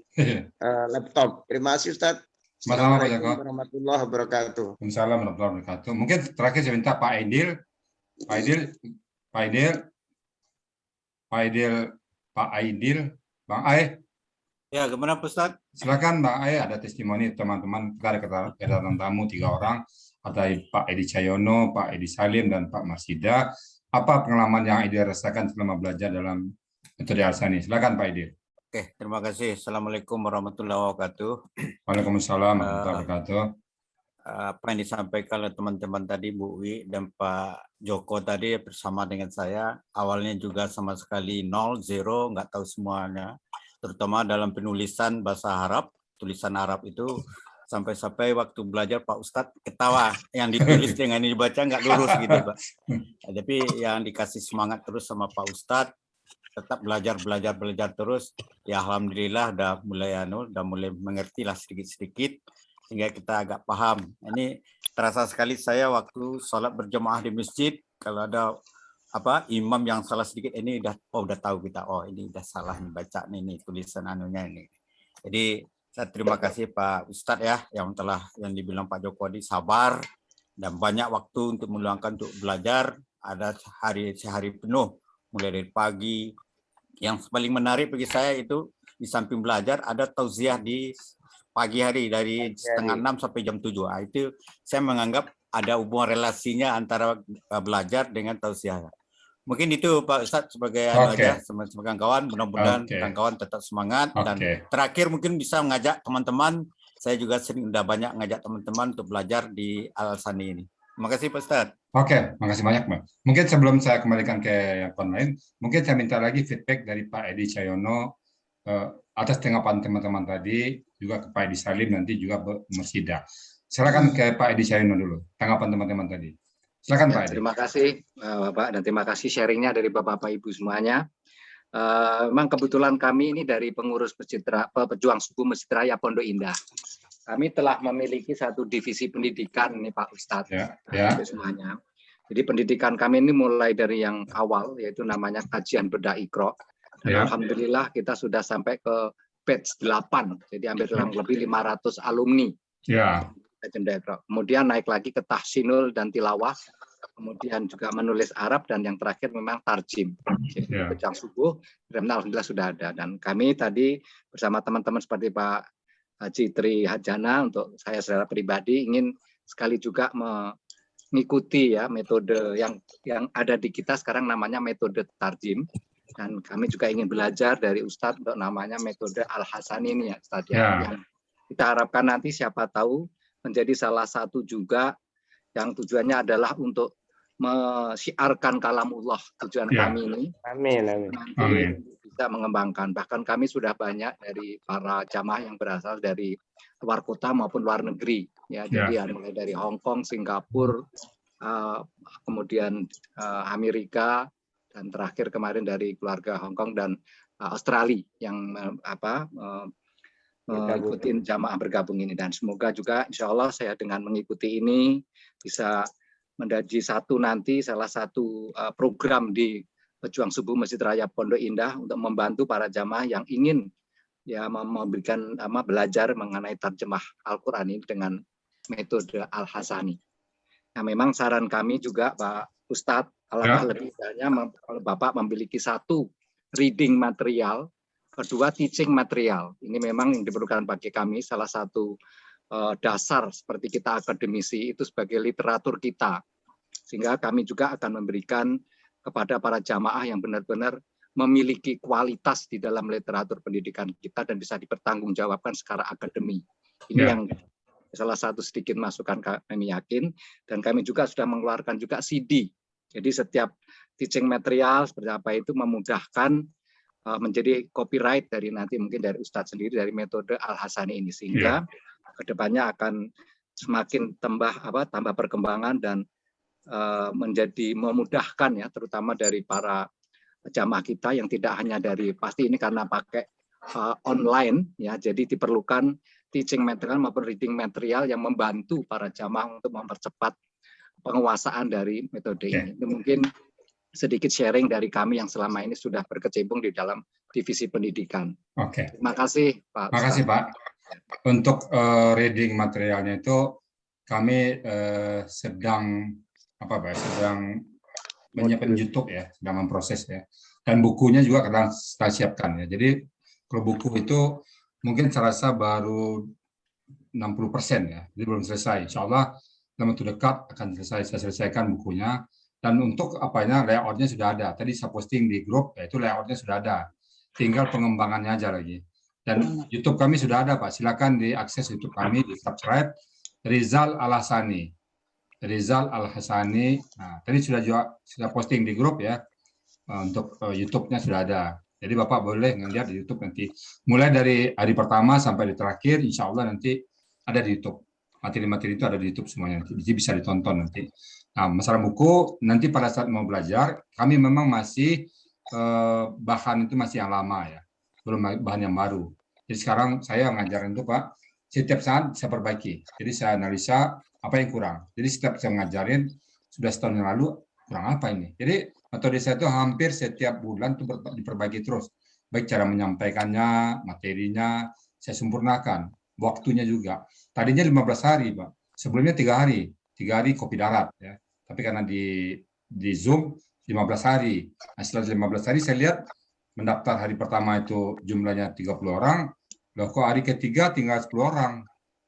laptop. Terima kasih Ustadz. Assalamualaikum warahmatullahi wabarakatuh. Waalaikumsalam warahmatullahi wabarakatuh. Mungkin terakhir saya minta Pak Aidil, Bang Ai. Ya, gimana Pak Ustadz? Silakan Bang Ai, ada testimoni teman-teman, kita ada kedatangan tamu 3 orang, ada Pak Edi Cahyono, Pak Edi Salim, dan Pak Marsida. Apa pengalaman yang Aidil rasakan selama belajar dalam metode Al-Sani? Silakan Pak Aidil. Oke, terima kasih. Assalamualaikum warahmatullahi wabarakatuh. Waalaikumsalam warahmatullahi wabarakatuh. Apa yang disampaikan oleh teman-teman tadi, Bu Wi dan Pak Joko tadi bersama dengan saya, awalnya juga sama sekali 0, nggak tahu semuanya, terutama dalam penulisan bahasa Arab, tulisan Arab itu sampai waktu belajar Pak Ustadz ketawa, yang ditulis dengan dibaca nggak lurus gitu Pak. Tapi yang dikasih semangat terus sama Pak Ustadz, tetap belajar terus. Ya alhamdulillah udah mulai mengerti lah sedikit-sedikit sehingga kita agak paham. Ini terasa sekali saya waktu sholat berjamaah di masjid, kalau ada imam yang salah sedikit ini udah tahu kita, oh ini udah salah nih baca nih tulisan anunya ini. Jadi saya terima kasih Pak Ustadz ya yang dibilang Pak Joko tadi, sabar dan banyak waktu untuk meluangkan untuk belajar. Ada sehari penuh mulai dari pagi. Yang paling menarik bagi saya itu di samping belajar ada tausiah di pagi hari dari setengah 6 sampai jam 7. Itu saya menganggap ada hubungan relasinya antara belajar dengan tausiah. Mungkin itu Pak Ustadz sebagai aja sebagai kawan, mudah-mudahan kawan tetap semangat. Dan terakhir mungkin bisa mengajak teman-teman, saya juga sering udah banyak ngajak teman-teman untuk belajar di Al-Sani ini. Terima kasih Pak Ustadz. Oke, makasih banyak Pak. Mungkin sebelum saya kembalikan ke yang lain, mungkin saya minta lagi feedback dari Pak Edi Cahyono atas tanggapan teman-teman tadi, juga ke Pak Edi Salim, nanti juga Mersida. Silakan ke Pak Edi Cahyono dulu, tanggapan teman-teman tadi. Silakan Pak Edi. Terima kasih Bapak, dan terima kasih sharingnya dari Bapak Ibu semuanya. Memang kebetulan kami ini dari pengurus pejuang subuh Masjid Raya Pondok Indah. Kami telah memiliki satu divisi pendidikan nih Pak Ustadz, semuanya. Jadi pendidikan kami ini mulai dari yang awal, yaitu namanya kajian bedah Iqra. Dan alhamdulillah kita sudah sampai ke batch 8, jadi hampir kurang lebih 500 alumni. Kemudian naik lagi ke tahsinul dan tilawah, kemudian juga menulis Arab, dan yang terakhir memang tarjim. Jadi pejuang subuh, alhamdulillah sudah ada. Dan kami tadi bersama teman-teman seperti Pak Haji Tri Hajana, untuk saya secara pribadi ingin sekali juga mengikuti ya metode yang ada di kita sekarang, namanya metode tarjim, dan kami juga ingin belajar dari Ustadz untuk namanya metode Al-Hasani ini ya Ustadz, yang kita harapkan nanti siapa tahu menjadi salah satu juga yang tujuannya adalah untuk mensyiarkan kalamullah, tujuan kami ini. Amin. Bisa mengembangkan. Bahkan kami sudah banyak dari para jamaah yang berasal dari luar kota maupun luar negeri. Jadi mulai dari Hong Kong, Singapura, kemudian Amerika, dan terakhir kemarin dari keluarga Hong Kong dan Australia yang mengikuti jamaah bergabung ini. Dan semoga juga insya Allah saya dengan mengikuti ini bisa menjadi salah satu program di Pejuang Subuh Masjid Raya Pondok Indah untuk membantu para jamaah yang ingin memberikan belajar mengenai terjemah Al-Qur'an ini dengan metode Al-Hasani. Nah, memang saran kami juga Pak Ustadz, alangkah lebih baiknya kalau Bapak memiliki satu reading material, kedua teaching material. Ini memang yang diperlukan bagi kami, salah satu dasar seperti kita akademisi itu sebagai literatur kita. Sehingga kami juga akan memberikan kepada para jamaah yang benar-benar memiliki kualitas di dalam literatur pendidikan kita dan bisa dipertanggungjawabkan secara akademi. Ini yang salah satu sedikit masukan kami yakin, dan kami juga sudah mengeluarkan juga CD. Jadi setiap teaching material seperti apa itu memudahkan menjadi copyright dari nanti mungkin dari Ustadz sendiri dari metode Al-Hasani ini, sehingga kedepannya akan semakin tambah perkembangan dan menjadi memudahkan ya, terutama dari para jamaah kita yang tidak hanya dari, pasti ini karena pakai online ya, jadi diperlukan teaching material maupun reading material yang membantu para jamaah untuk mempercepat penguasaan dari metode ini. Itu mungkin sedikit sharing dari kami yang selama ini sudah berkecimpung di dalam divisi pendidikan. Terima kasih Pak. Terima kasih Pak. Untuk reading materialnya itu kami sedang menyiapkan YouTube ya, sedang memproses ya, dan bukunya juga kita siapkan ya. Jadi kalau buku itu mungkin saya rasa baru 60% ya, jadi belum selesai. Insya Allah dalam waktu dekat akan saya selesaikan bukunya. Dan untuk layoutnya sudah ada. Tadi saya posting di grup, yaitu layoutnya sudah ada. Tinggal pengembangannya aja lagi. Dan YouTube kami sudah ada Pak. Silakan diakses YouTube kami, di subscribe. Rizal Al-Hasani. Rizal Al-Hasani. Nah, tadi sudah posting di grup ya. Untuk YouTube-nya sudah ada. Jadi Bapak boleh ngelihat di YouTube nanti. Mulai dari hari pertama sampai di terakhir, insya Allah nanti ada di YouTube. Materi-materi itu ada di YouTube semuanya. Jadi bisa ditonton nanti. Nah, masalah buku, nanti pada saat mau belajar, kami memang masih bahan itu masih yang lama ya, belum bahan yang baru. Jadi sekarang saya ngajarin itu Pak, setiap saat saya perbaiki. Jadi saya analisa apa yang kurang. Jadi setiap saya ngajarin, sudah setahun yang lalu, kurang apa ini. Jadi metode saya itu hampir setiap bulan itu diperbaiki terus. Baik cara menyampaikannya, materinya, saya sempurnakan. Waktunya juga. Tadinya 15 hari Pak, sebelumnya 3 hari. 3 hari kopi darat ya. Tapi karena di Zoom 15 hari. Nah, setelah 15 hari saya lihat mendaftar hari pertama itu jumlahnya 30 orang, loh kok hari ketiga tinggal 10 orang.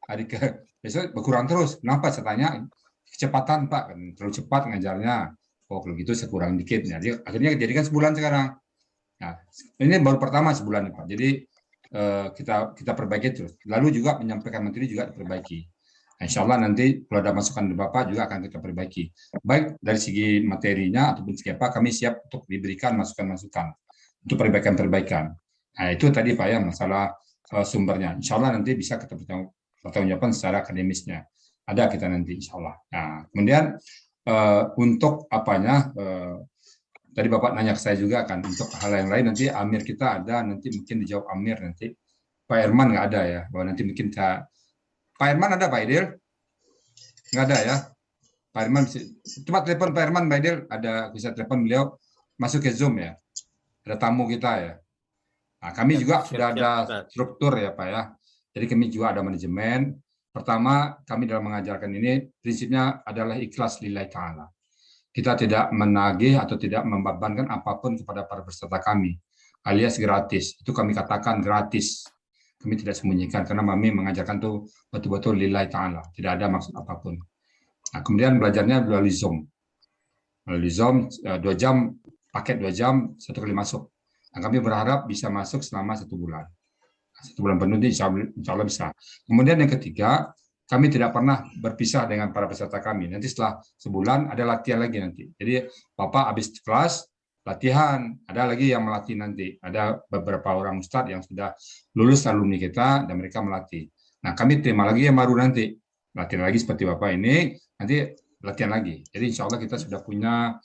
Hari ke besok berkurang terus. Kenapa? Saya tanya, kecepatan Pak, kan terlalu cepat ngajarnya. Oh, kalau gitu saya kurang dikit. Jadi akhirnya dijadikan sebulan sekarang. Nah, ini baru pertama sebulan Pak. Jadi kita perbaiki terus. Lalu juga menyampaikan materi juga diperbaiki. Insya Allah nanti kalau ada masukan dari Bapak juga akan kita perbaiki. Baik dari segi materinya ataupun segi apa, kami siap untuk diberikan masukan-masukan untuk perbaikan-perbaikan. Nah itu tadi Pak ya masalah sumbernya. Insya Allah nanti bisa kita pertanggungjawabkan secara akademisnya. Ada kita nanti Insya Allah. Nah kemudian untuk apanya, tadi Bapak nanya ke saya juga kan, untuk hal yang lain nanti Amir kita ada, nanti mungkin dijawab Amir nanti. Pak Herman nggak ada ya, bahwa nanti mungkin kita Pak Herman ada Pak Idil? Nggak ada ya. Pak Herman cuma telepon Pak Herman, Pak Idil ada, bisa telepon beliau masuk ke Zoom ya. Ada tamu kita ya. Nah, kami juga sudah ada struktur ya Pak ya. Jadi kami juga ada manajemen. Pertama, kami dalam mengajarkan ini prinsipnya adalah ikhlas lillahi ta'ala. Kita tidak menagih atau tidak membebankan apapun kepada para peserta kami. Alias gratis. Itu kami katakan gratis. Kami tidak sembunyikan karena kami mengajarkan tuh betul-betul lillahi ta'ala, tidak ada maksud apapun. Nah, kemudian belajarnya melalui Zoom. Melalui Zoom 2 jam, paket 2 jam, 1 kali masuk. Nah, kami berharap bisa masuk selama 1 bulan. 1 bulan penuh insya Allah bisa. Kemudian yang ketiga, kami tidak pernah berpisah dengan para peserta kami. Nanti setelah sebulan ada latihan lagi nanti. Jadi Bapak habis kelas, latihan, ada lagi yang melatih nanti. Ada beberapa orang ustadz yang sudah lulus alumni kita dan mereka melatih. Nah, kami terima lagi yang baru nanti. Latihan lagi seperti Bapak ini, nanti latihan lagi. Jadi insya Allah kita sudah punya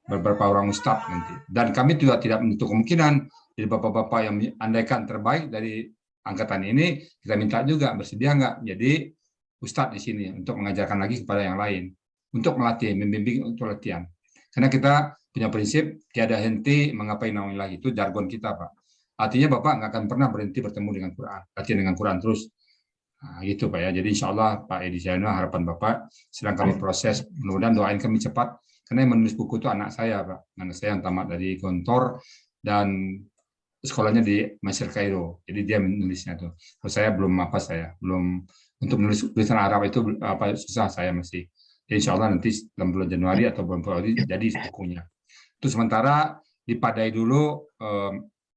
beberapa orang ustadz nanti. Dan kami juga tidak menutup kemungkinan, jadi bapak-bapak yang andaikan terbaik dari angkatan ini, kita minta juga bersedia nggak jadi ustadz di sini untuk mengajarkan lagi kepada yang lain. Untuk melatih, membimbing untuk latihan. Karena kita punya prinsip tiada henti menggapai naunillah, itu jargon kita Pak. Artinya Bapak nggak akan pernah berhenti bertemu dengan Quran, latihan dengan Quran terus. Nah, gitu Pak ya. Jadi insya Allah Pak Edi Zainal, harapan Bapak sedang kami proses. Mudah-mudahan doain kami cepat. Karena yang menulis buku itu anak saya Pak. Anak saya yang tamat dari Gontor dan sekolahnya di Mesir Kairo. Jadi dia menulisnya tuh. Kalau saya belum belum untuk menulis tulisan Arab itu susah saya masih. Jadi insya Allah nanti dalam bulan Januari atau bulan Februari jadi bukunya. Itu sementara dipadai dulu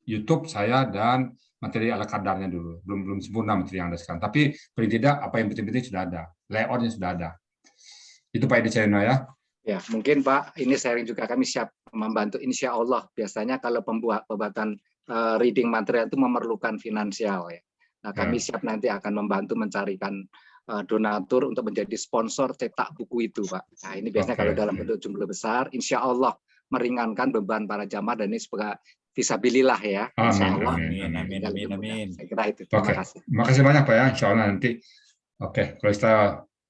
YouTube saya dan materi ala kadarnya dulu. Belum sempurna materi yang ada sekarang. Tapi paling tidak apa yang penting-penting sudah ada. Layoutnya sudah ada. Itu Pak Edi Chayano ya. Ya, mungkin Pak, ini sharing juga kami siap membantu insya Allah. Biasanya kalau pembuatan reading material itu memerlukan finansial ya. Nah, kami siap nanti akan membantu mencarikan donatur untuk menjadi sponsor cetak buku itu, Pak. Nah, ini biasanya kalau dalam bentuk jumlah besar, insya Allah meringankan beban para jamaah dan ini sebagai fisabilillah ya. Insya Allah. Amin. Saya kira itu. Terima kasih. Terima kasih banyak Pak ya. Insya Allah nanti. Oke, kalau kita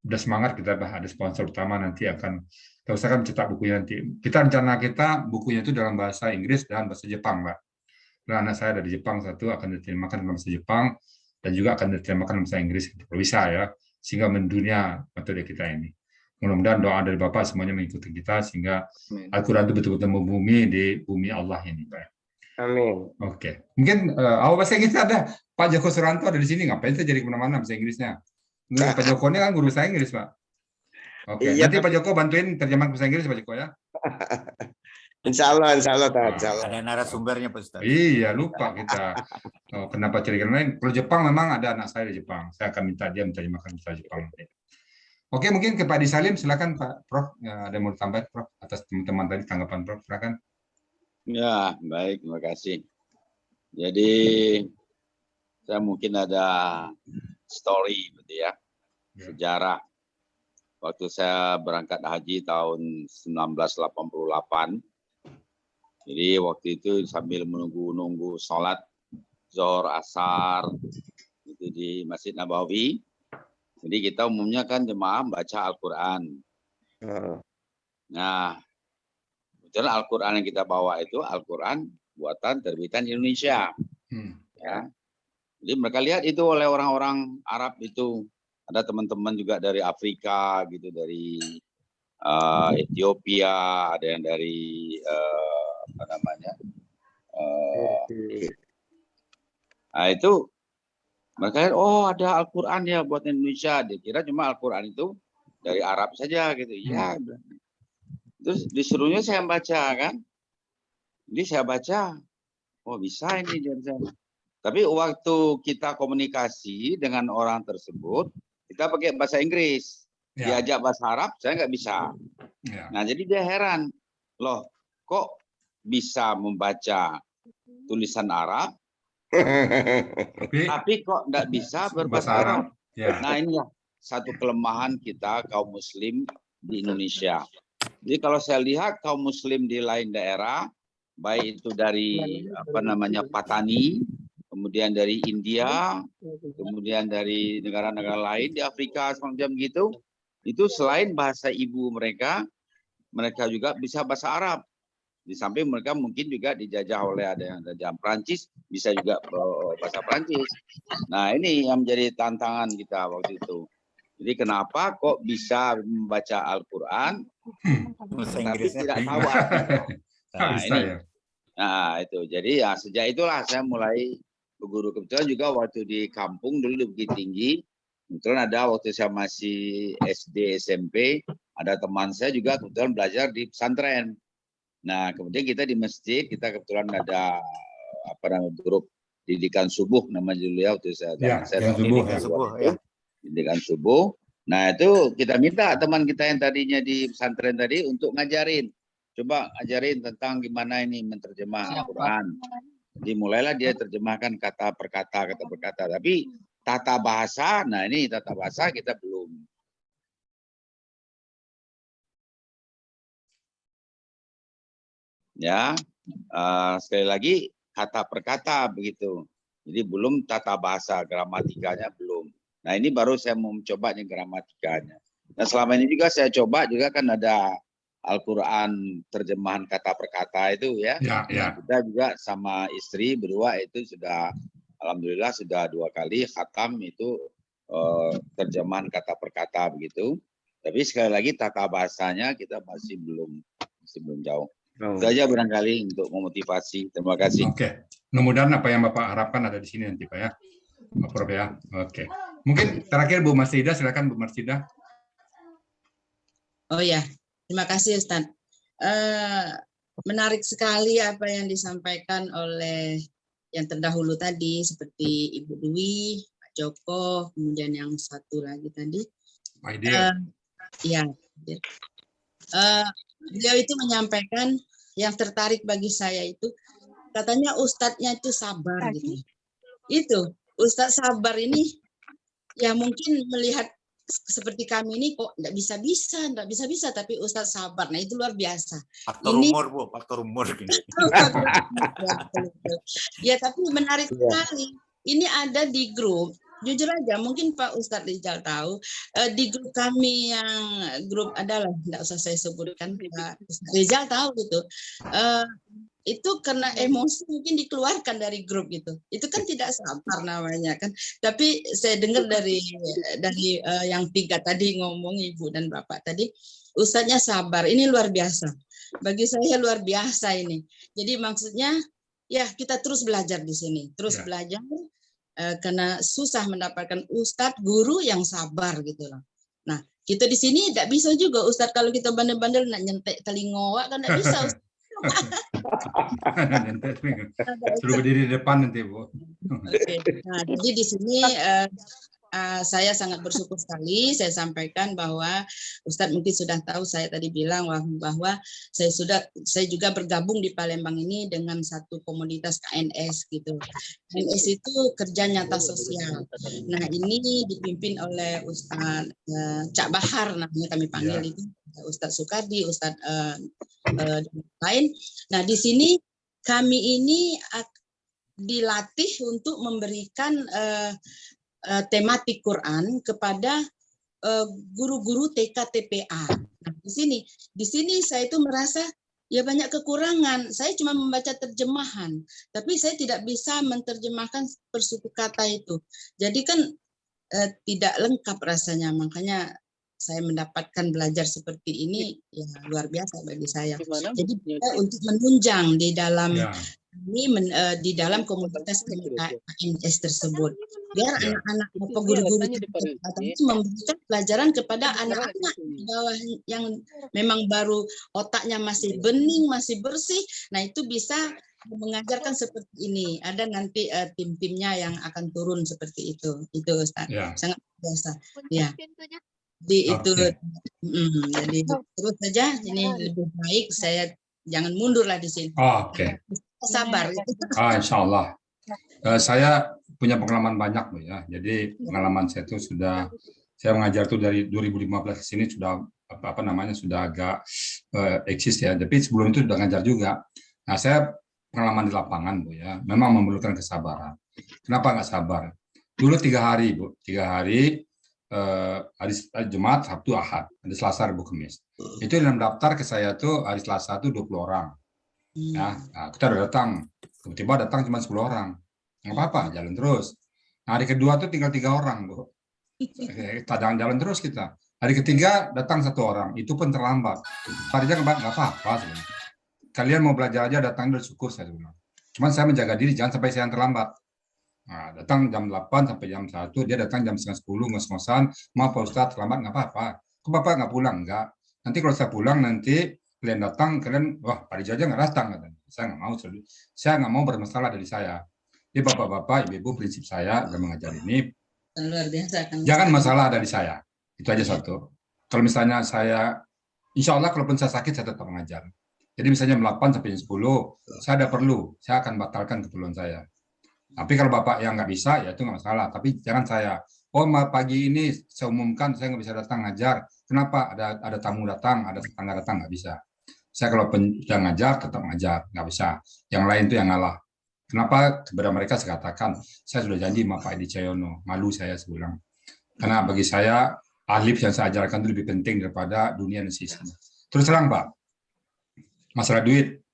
udah semangat kita ada sponsor utama nanti akan kita usahakan mencetak bukunya nanti. Rencana kita bukunya itu dalam bahasa Inggris dan bahasa Jepang, Pak. Dan anak saya dari Jepang satu akan diterjemahkan dalam bahasa Jepang dan juga akan diterjemahkan dalam bahasa Inggris kalau bisa ya, sehingga mendunia metode kita ini. Mudah-mudahan doa dari Bapak semuanya mengikuti kita sehingga Al-Quran itu betul-betul membumi di bumi Allah ini, Pak. Amin. Oke. Mungkin awal bahasa Inggris ada Pak Joko Suranto ada di sini, ngapain saya jadi kemana-mana bahasa Inggrisnya? Pak Joko ini kan guru saya Inggris, Pak. Oke. Iya, nanti Pak Joko bantuin terjemahan bahasa Inggris Pak Joko ya. Insya Allah. Ada narasumbernya Pak Ustaz. Iya, lupa kita. Kenapa cari lain? Kalau Jepang memang ada anak saya di Jepang. Saya akan minta dia menerjemahkan bahasa Jepang. Oke, mungkin ke Pak Adi Salim, silakan Pak Prof. Ada yang mau tambah Prof atas teman-teman tadi tanggapan Prof, silakan. Ya, baik, terima kasih. Jadi saya mungkin ada story gitu ya. Sejarah. Waktu saya berangkat haji tahun 1988, Jadi waktu itu sambil menunggu sholat Zuhur Asar itu di Masjid Nabawi. Jadi kita umumnya kan jemaah baca Al-Quran. Nah, kebetulan Al-Quran yang kita bawa itu Al-Quran buatan terbitan Indonesia. Ya. Jadi mereka lihat itu oleh orang-orang Arab itu. Ada teman-teman juga dari Afrika gitu, dari Ethiopia, ada yang dari apa namanya? Nah itu mereka lihat, oh ada Al-Quran ya buat Indonesia. Dia kira cuma Al-Quran itu dari Arab saja gitu. Ya. Terus disuruhnya saya baca kan. Jadi saya baca, oh bisa ini dari sana. Tapi waktu kita komunikasi dengan orang tersebut, kita pakai bahasa Inggris. Diajak bahasa Arab, saya nggak bisa. Nah, jadi dia heran. Loh, kok bisa membaca tulisan Arab, tapi kok nggak bisa berbahasa Arab? Nah, inilah satu kelemahan kita kaum Muslim di Indonesia. Jadi kalau saya lihat kaum Muslim di lain daerah, baik itu dari apa namanya Patani, kemudian dari India, kemudian dari negara-negara lain di Afrika semacam gitu, itu selain bahasa ibu mereka, mereka juga bisa bahasa Arab. Di samping mereka mungkin juga dijajah oleh ada yang jajah Prancis, bisa juga bahasa Prancis. Nah ini yang menjadi tantangan kita waktu itu. Jadi kenapa kok bisa membaca Al-Quran, tapi tidak tahu artinya. Nah ini. Nah itu, jadi ya sejak itulah saya mulai berguru. Kebetulan juga waktu di kampung dulu di Bukit Tinggi, kebetulan ada waktu saya masih SD SMP, ada teman saya juga kebetulan belajar di pesantren. Nah kemudian kita di masjid, kita kebetulan ada apa namanya grup didikan subuh namanya dulu ya waktu saya. Didikan subuh. Nah itu kita minta teman kita yang tadinya di pesantren tadi untuk ngajarin. Coba ajarin tentang gimana ini menerjemah Al-Quran. Jadi mulailah dia terjemahkan kata per kata. Tapi tata bahasa, nah ini tata bahasa kita belum. Ya, sekali lagi kata per kata begitu. Jadi belum tata bahasa, gramatikanya belum. Nah ini baru saya mau mencoba gramatikanya. Nah selama ini juga saya coba juga kan ada Al-Quran terjemahan kata per kata itu ya. Kita juga sama istri berdua itu sudah, alhamdulillah sudah 2 kali khatam itu terjemahan kata per kata begitu. Tapi sekali lagi tata bahasanya kita masih belum jauh. Itu aja barangkali untuk memotivasi. Terima kasih. Oke. Mudah-mudahan apa yang Bapak harapkan ada di sini nanti Pak ya. Pak Prof ya. Oke. Mungkin terakhir Bu Marsida, silakan Bu Marsida. Oh ya, terima kasih Ustaz. Menarik sekali apa yang disampaikan oleh yang terdahulu tadi, seperti Ibu Dwi, Pak Joko, kemudian yang satu lagi tadi. Ya, beliau itu menyampaikan yang tertarik bagi saya itu, katanya Ustadznya itu sabar gitu. Itu Ustadz sabar ini, ya mungkin melihat seperti kami ini kok nggak bisa, tapi Ustadz sabar. Nah itu luar biasa. Faktor umur Bu, faktor umur gini. Ya tapi menarik sekali. Ini ada di grup. Jujur aja, mungkin Pak Ustadz Rizal tahu, di grup kami yang grup adalah, tidak usah saya sebutkan, Pak Ustadz Rizal tahu gitu. Itu karena emosi mungkin dikeluarkan dari grup gitu. Itu kan tidak sabar namanya kan. Tapi saya dengar dari yang 3 tadi ngomong Ibu dan Bapak tadi, Ustadznya sabar. Ini luar biasa. Bagi saya luar biasa ini. Jadi maksudnya ya kita terus belajar di sini, terus belajar karena susah mendapatkan ustadz guru yang sabar gitu loh. Nah kita di sini tidak bisa juga ustadz kalau kita bandel-bandel nak nyentek telinga kan tidak bisa. Suruh berdiri di depan nanti Bu. Nah jadi di sini saya sangat bersyukur sekali. Saya sampaikan bahwa Ustadz mungkin sudah tahu, saya tadi bilang bahwa saya juga bergabung di Palembang ini dengan satu komunitas KNS gitu. KNS itu kerja nyata sosial. Nah ini dipimpin oleh Ustadz Cak Bahar namanya kami panggil itu. Ustadz Sukadi, Ustadz lain. Nah, di sini kami ini dilatih untuk memberikan tematik Quran kepada guru-guru TK TPA. Nah, di sini saya itu merasa ya banyak kekurangan. Saya cuma membaca terjemahan, tapi saya tidak bisa menerjemahkan persuku kata itu. Jadi kan tidak lengkap rasanya. Makanya saya mendapatkan belajar seperti ini ya luar biasa bagi saya. Jadi untuk menunjang di dalam di dalam komunitas KMS tersebut, biar anak-anak guru-guru itu memberikan pelajaran kepada anak-anak di bawah yang memang baru otaknya masih bening, masih bersih. Nah, itu bisa mengajarkan seperti ini. Ada nanti tim-timnya yang akan turun seperti itu. Itu Ustaz. Sangat biasa. Ya. Itu jadi terus saja, ini lebih baik saya jangan mundur lah di sini. Oke. Sabar. Insya Allah. Saya punya pengalaman banyak, Bu, ya. Jadi pengalaman saya itu saya mengajar tuh dari 2015 ke sini sudah sudah agak eksis ya. Tapi sebelum itu sudah ngajar juga. Nah, saya pengalaman di lapangan, Bu, ya. Memang memerlukan kesabaran. Kenapa nggak sabar? Dulu 3 hari, Bu. 3 hari hari Jumat, Sabtu, Ahad. Ada Selasa, Rabu, Kamis. Itu dalam daftar ke saya tuh hari Selasa tuh 20 orang. Ya, nah, kita udah datang, tiba-tiba datang cuma 10 orang, nggak apa-apa, jalan terus. Nah, hari kedua tuh tinggal 3 orang, Bu. Kita jalan terus kita. Hari ketiga datang 1 orang, itu pun terlambat. Tadinya nggak apa-apa sebenarnya. Kalian mau belajar aja, datang udah syukur saya bilang. Cuman saya menjaga diri, jangan sampai saya yang terlambat. Nah, datang jam 8 sampai jam 1, dia datang jam 9:30, ngos-ngosan, maaf Pak Ustadz, terlambat nggak apa-apa. Kok Bapak nggak pulang? Nggak. Nanti kalau saya pulang, nanti kalian datang, wah Pak Rijal aja nggak datang, katanya. Saya nggak mau bermasalah dari saya. Jadi bapak-bapak, ibu-ibu, prinsip saya dalam mengajar ini, luar biasa, jangan masalah dari saya. Itu aja satu. Kalau misalnya saya, insya Allah kalaupun saya sakit, saya tetap mengajar. Jadi misalnya 8 sampai 10, saya ada perlu, saya akan batalkan keperluan saya. Tapi kalau bapak yang nggak bisa, ya itu nggak masalah. Tapi jangan saya, pagi ini saya umumkan saya nggak bisa datang ngajar. Kenapa? Ada tamu datang, ada tetangga datang, nggak bisa. Saya kalau sudah ngajar, tetap ngajar, nggak bisa. Yang lain itu yang ngalah. Kenapa? Kepada mereka saya katakan, saya sudah janji sama Pak Edi Cahyono, malu saya sebulan. Karena bagi saya, alif yang saya ajarkan itu lebih penting daripada dunia dan sisi. Terus terang Pak, masalah duit.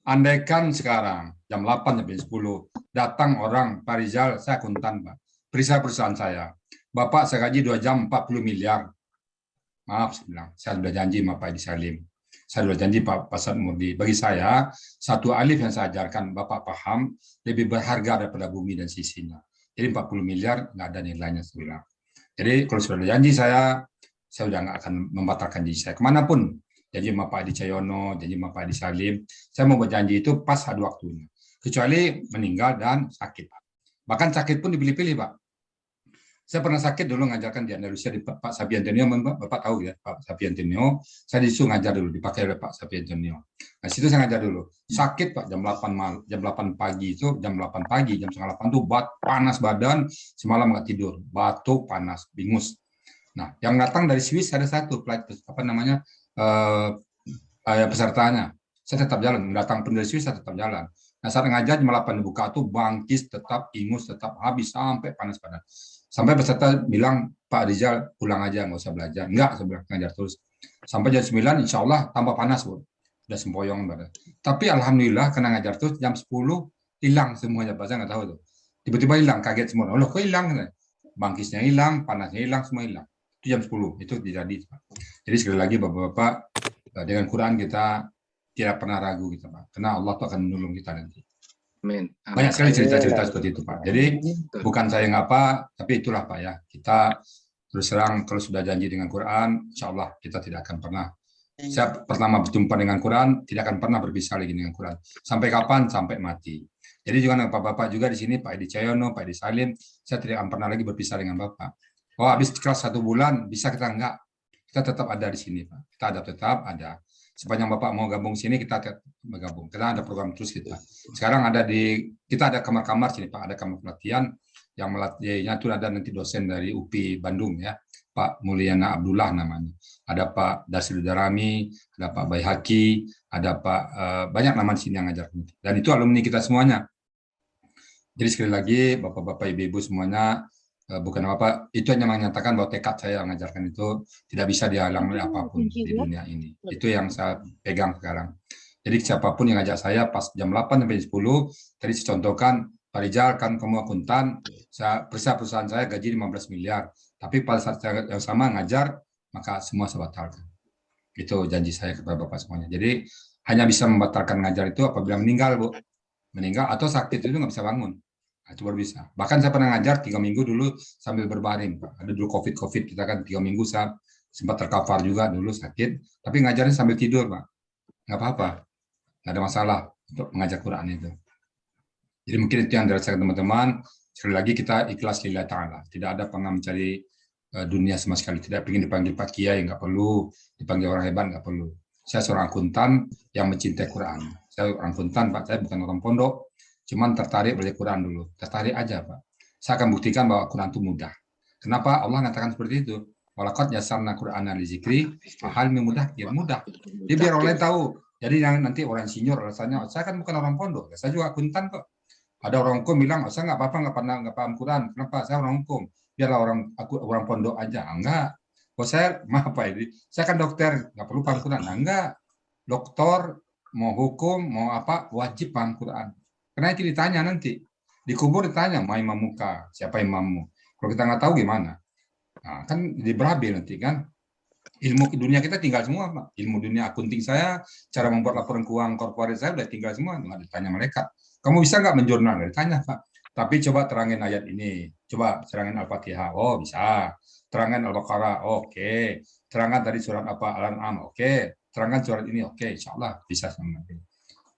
Andaikan sekarang, jam 8 sampai 10, datang orang, Pak Rizal, saya akuntan Pak, periksa perusahaan saya. Bapak saya gaji 2 jam 40 miliar. Maaf, saya bilang, saya sudah janji sama Pak Edi Salim. Saya sudah janji Pak Pasat Murdi. Bagi saya, 1 alif yang saya ajarkan, Bapak paham, lebih berharga daripada bumi dan sisinya. Jadi 40 miliar nggak ada nilainya, saya bilang. Jadi kalau sudah janji saya sudah nggak akan membatalkan janji saya. Kemanapun, janji sama Pak Edi Cahyono, janji sama Pak Edi Salim, saya mau berjanji itu pas ada waktunya. Kecuali meninggal dan sakit. Bahkan sakit pun dipilih-pilih, Pak. Saya pernah sakit dulu ngajarkan di Andalusia di Pak Sapi Antonio, Bapak tahu ya, Pak Sapi Antonio. Saya disuruh ngajar dulu, dipakai oleh Pak Sapi Antonio. Nah, situ saya ngajar dulu. Sakit Pak, jam 8 pagi itu, jam 8 pagi, jam 7:30 tuh panas badan, semalam nggak tidur, batuk, panas, bingus. Nah, yang datang dari Swiss ada satu pesertanya. Saya tetap jalan, datang pun dari Swiss saya tetap jalan. Nah, saat ngajar jam 8 dibuka tuh bangkis, tetap ingus, tetap habis sampai panas badan. Sampai peserta bilang, Pak Rizal pulang aja, nggak usah belajar. Enggak, saya bilang, ngajar terus. Sampai jam 9, insya Allah tambah panas, Bu. Udah sempoyong badan. Tapi Alhamdulillah, karena ngajar terus, jam 10, hilang semuanya. Saya nggak tahu tuh. Tiba-tiba hilang, kaget semua. Loh, kok hilang? Bangkisnya hilang, panasnya hilang, semua hilang. Itu jam 10, itu terjadi. Jadi sekali lagi, Bapak-Bapak, dengan Quran kita tidak pernah ragu, gitu, Pak. Karena Allah tuh akan menolong kita nanti. Amin. Banyak sekali cerita-cerita seperti itu, Pak. Jadi bukan saya ngapa, tapi itulah Pak ya. Kita terus terang kalau sudah janji dengan Quran, insya Allah kita tidak akan pernah. Saya pertama berjumpa dengan Quran, tidak akan pernah berpisah lagi dengan Quran. Sampai kapan? Sampai mati. Jadi juga Bapak-Bapak juga di sini, Pak Edi Cahyono, Pak Edi Salim, saya tidak akan pernah lagi berpisah dengan Bapak. Oh, habis kelas 1 bulan, bisa kita enggak? Kita tetap ada di sini, Pak. Kita tetap ada. Sepanjang Bapak mau gabung sini, kita bergabung. Karena ada program terus kita. Sekarang kita ada kamar-kamar sini, Pak. Ada kamar pelatihan. yang melatihnya itu ada nanti dosen dari UPI Bandung ya, Pak Mulyana Abdullah namanya. Ada Pak Dasrul Darami, ada Pak Baihaki, ada Pak banyak nama di sini yang ngajar. Dan itu alumni kita semuanya. Jadi sekali lagi Bapak-bapak, Ibu-ibu semuanya, bukan apa-apa, itu hanya menyatakan bahwa tekad saya mengajarkan itu tidak bisa dihalang oleh apapun di dunia ini. Itu yang saya pegang sekarang. Jadi siapapun yang ngajak saya pas jam 8 sampai 10, tadi saya contohkan, Pak Rizal kan kamu akuntan, perusahaan saya gaji 15 miliar, tapi pada saat yang sama ngajar, maka semua saya batalkan. Itu janji saya kepada Bapak semuanya. Jadi hanya bisa membatalkan ngajar itu apabila meninggal, Bu. Meninggal atau sakit itu nggak bisa bangun. Nah, itu baru bisa. Bahkan saya pernah ngajar 3 minggu dulu sambil berbaring. Ada dulu COVID, kita kan 3 minggu saya sempat terkapar juga dulu sakit, tapi ngajarnya sambil tidur, Pak. Nggak apa-apa. Nggak ada masalah untuk mengajar Quran itu. Jadi mungkin itu yang dirasakan teman-teman. Sekali lagi kita ikhlas lillahi ta'ala. Tidak ada pengen mencari dunia sama sekali. Tidak ingin dipanggil Pak Kiai, nggak perlu. Dipanggil orang hebat, nggak perlu. Saya seorang akuntan yang mencintai Quran. Saya orang akuntan, Pak. Saya bukan orang pondok. Cuman tertarik belajar Quran dulu. Tertarik aja, Pak. Saya akan buktikan bahwa Quran itu mudah. Kenapa Allah mengatakan seperti itu? Walaqad yasarna Qur'ana lizikri, hal mudah, ya mudah. Dia biar orang lain tahu. Jadi yang nanti orang senior alasannya, saya kan bukan orang pondok. Saya juga akuntan kok. Ada orang hukum bilang, saya nggak apa-apa, nggak paham Quran. Kenapa? Saya orang hukum. Biarlah orang pondok aja. Enggak. Kalau saya, maaf Pak Edi, saya kan dokter, nggak perlu paham Quran. Nah, enggak. Dokter, mau hukum, mau apa, wajib paham Quran. Karena itu ditanya nanti. Di kubur ditanya, ma imamuka, siapa imammu? Kalau kita nggak tahu gimana? Nah, kan diberabil nanti kan. Ilmu dunia kita tinggal semua, Pak. Ilmu dunia akunting saya, cara membuat laporan keuangan korporat saya udah tinggal semua, nggak ditanya mereka. Kamu bisa nggak menjurnal? Nggak ditanya, Pak. Tapi coba terangin ayat ini. Coba terangin Al-Fatihah. Oh, bisa. Terangin Al-Baqarah. Oke. Terangkan tadi surat apa? Al-An'am. Oke. Terangkan surat ini. Oke. Insya Allah bisa sama.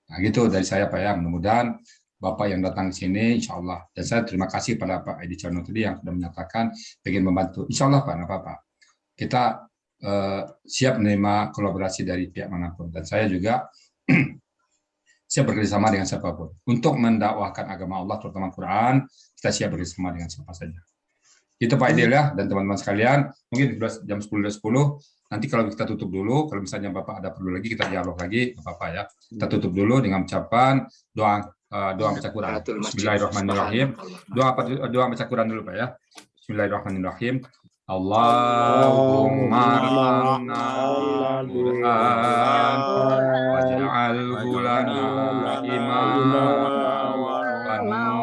Nah, gitu dari saya, Pak ya. Mudah-mudahan Bapak yang datang ke sini, insya Allah. Dan saya terima kasih pada Pak Edi Carno tadi yang sudah menyatakan ingin membantu. Insya Allah, Pak. Nggak apa-apa. Kita siap menerima kolaborasi dari pihak manapun. Dan saya juga siap bekerjasama dengan siapapun. Untuk mendakwahkan agama Allah, terutama Quran, kita siap bekerjasama dengan siapa saja. Itu Pak Idil ya, dan teman-teman sekalian, mungkin jam 10.10, nanti kalau kita tutup dulu, kalau misalnya Bapak ada perlu lagi, kita dialog lagi, Bapak ya. Kita tutup dulu dengan ucapan doa baca Quran. Bismillahirrahmanirrahim. Doa baca Quran dulu Pak ya. Bismillahirrahmanirrahim. Allahumma arhamna Qur'an waj'alhu lana imama wa warahma.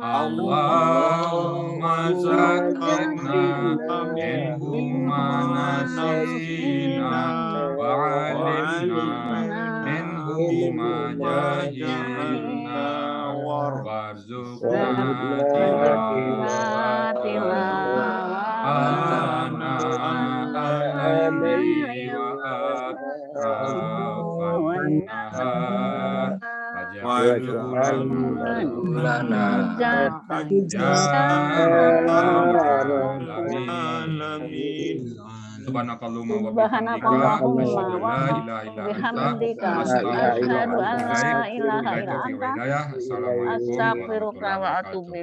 Allahumma zakirna minhu ma nasina wa 'allimna minhu ma jahilna warzuqna tilawatana al-layli wa atrafan nahar waj'alna Subhanakallahumma wa bihamdika asyhadu an la ilaha illa anta astaghfiruka wa atubu ilaik.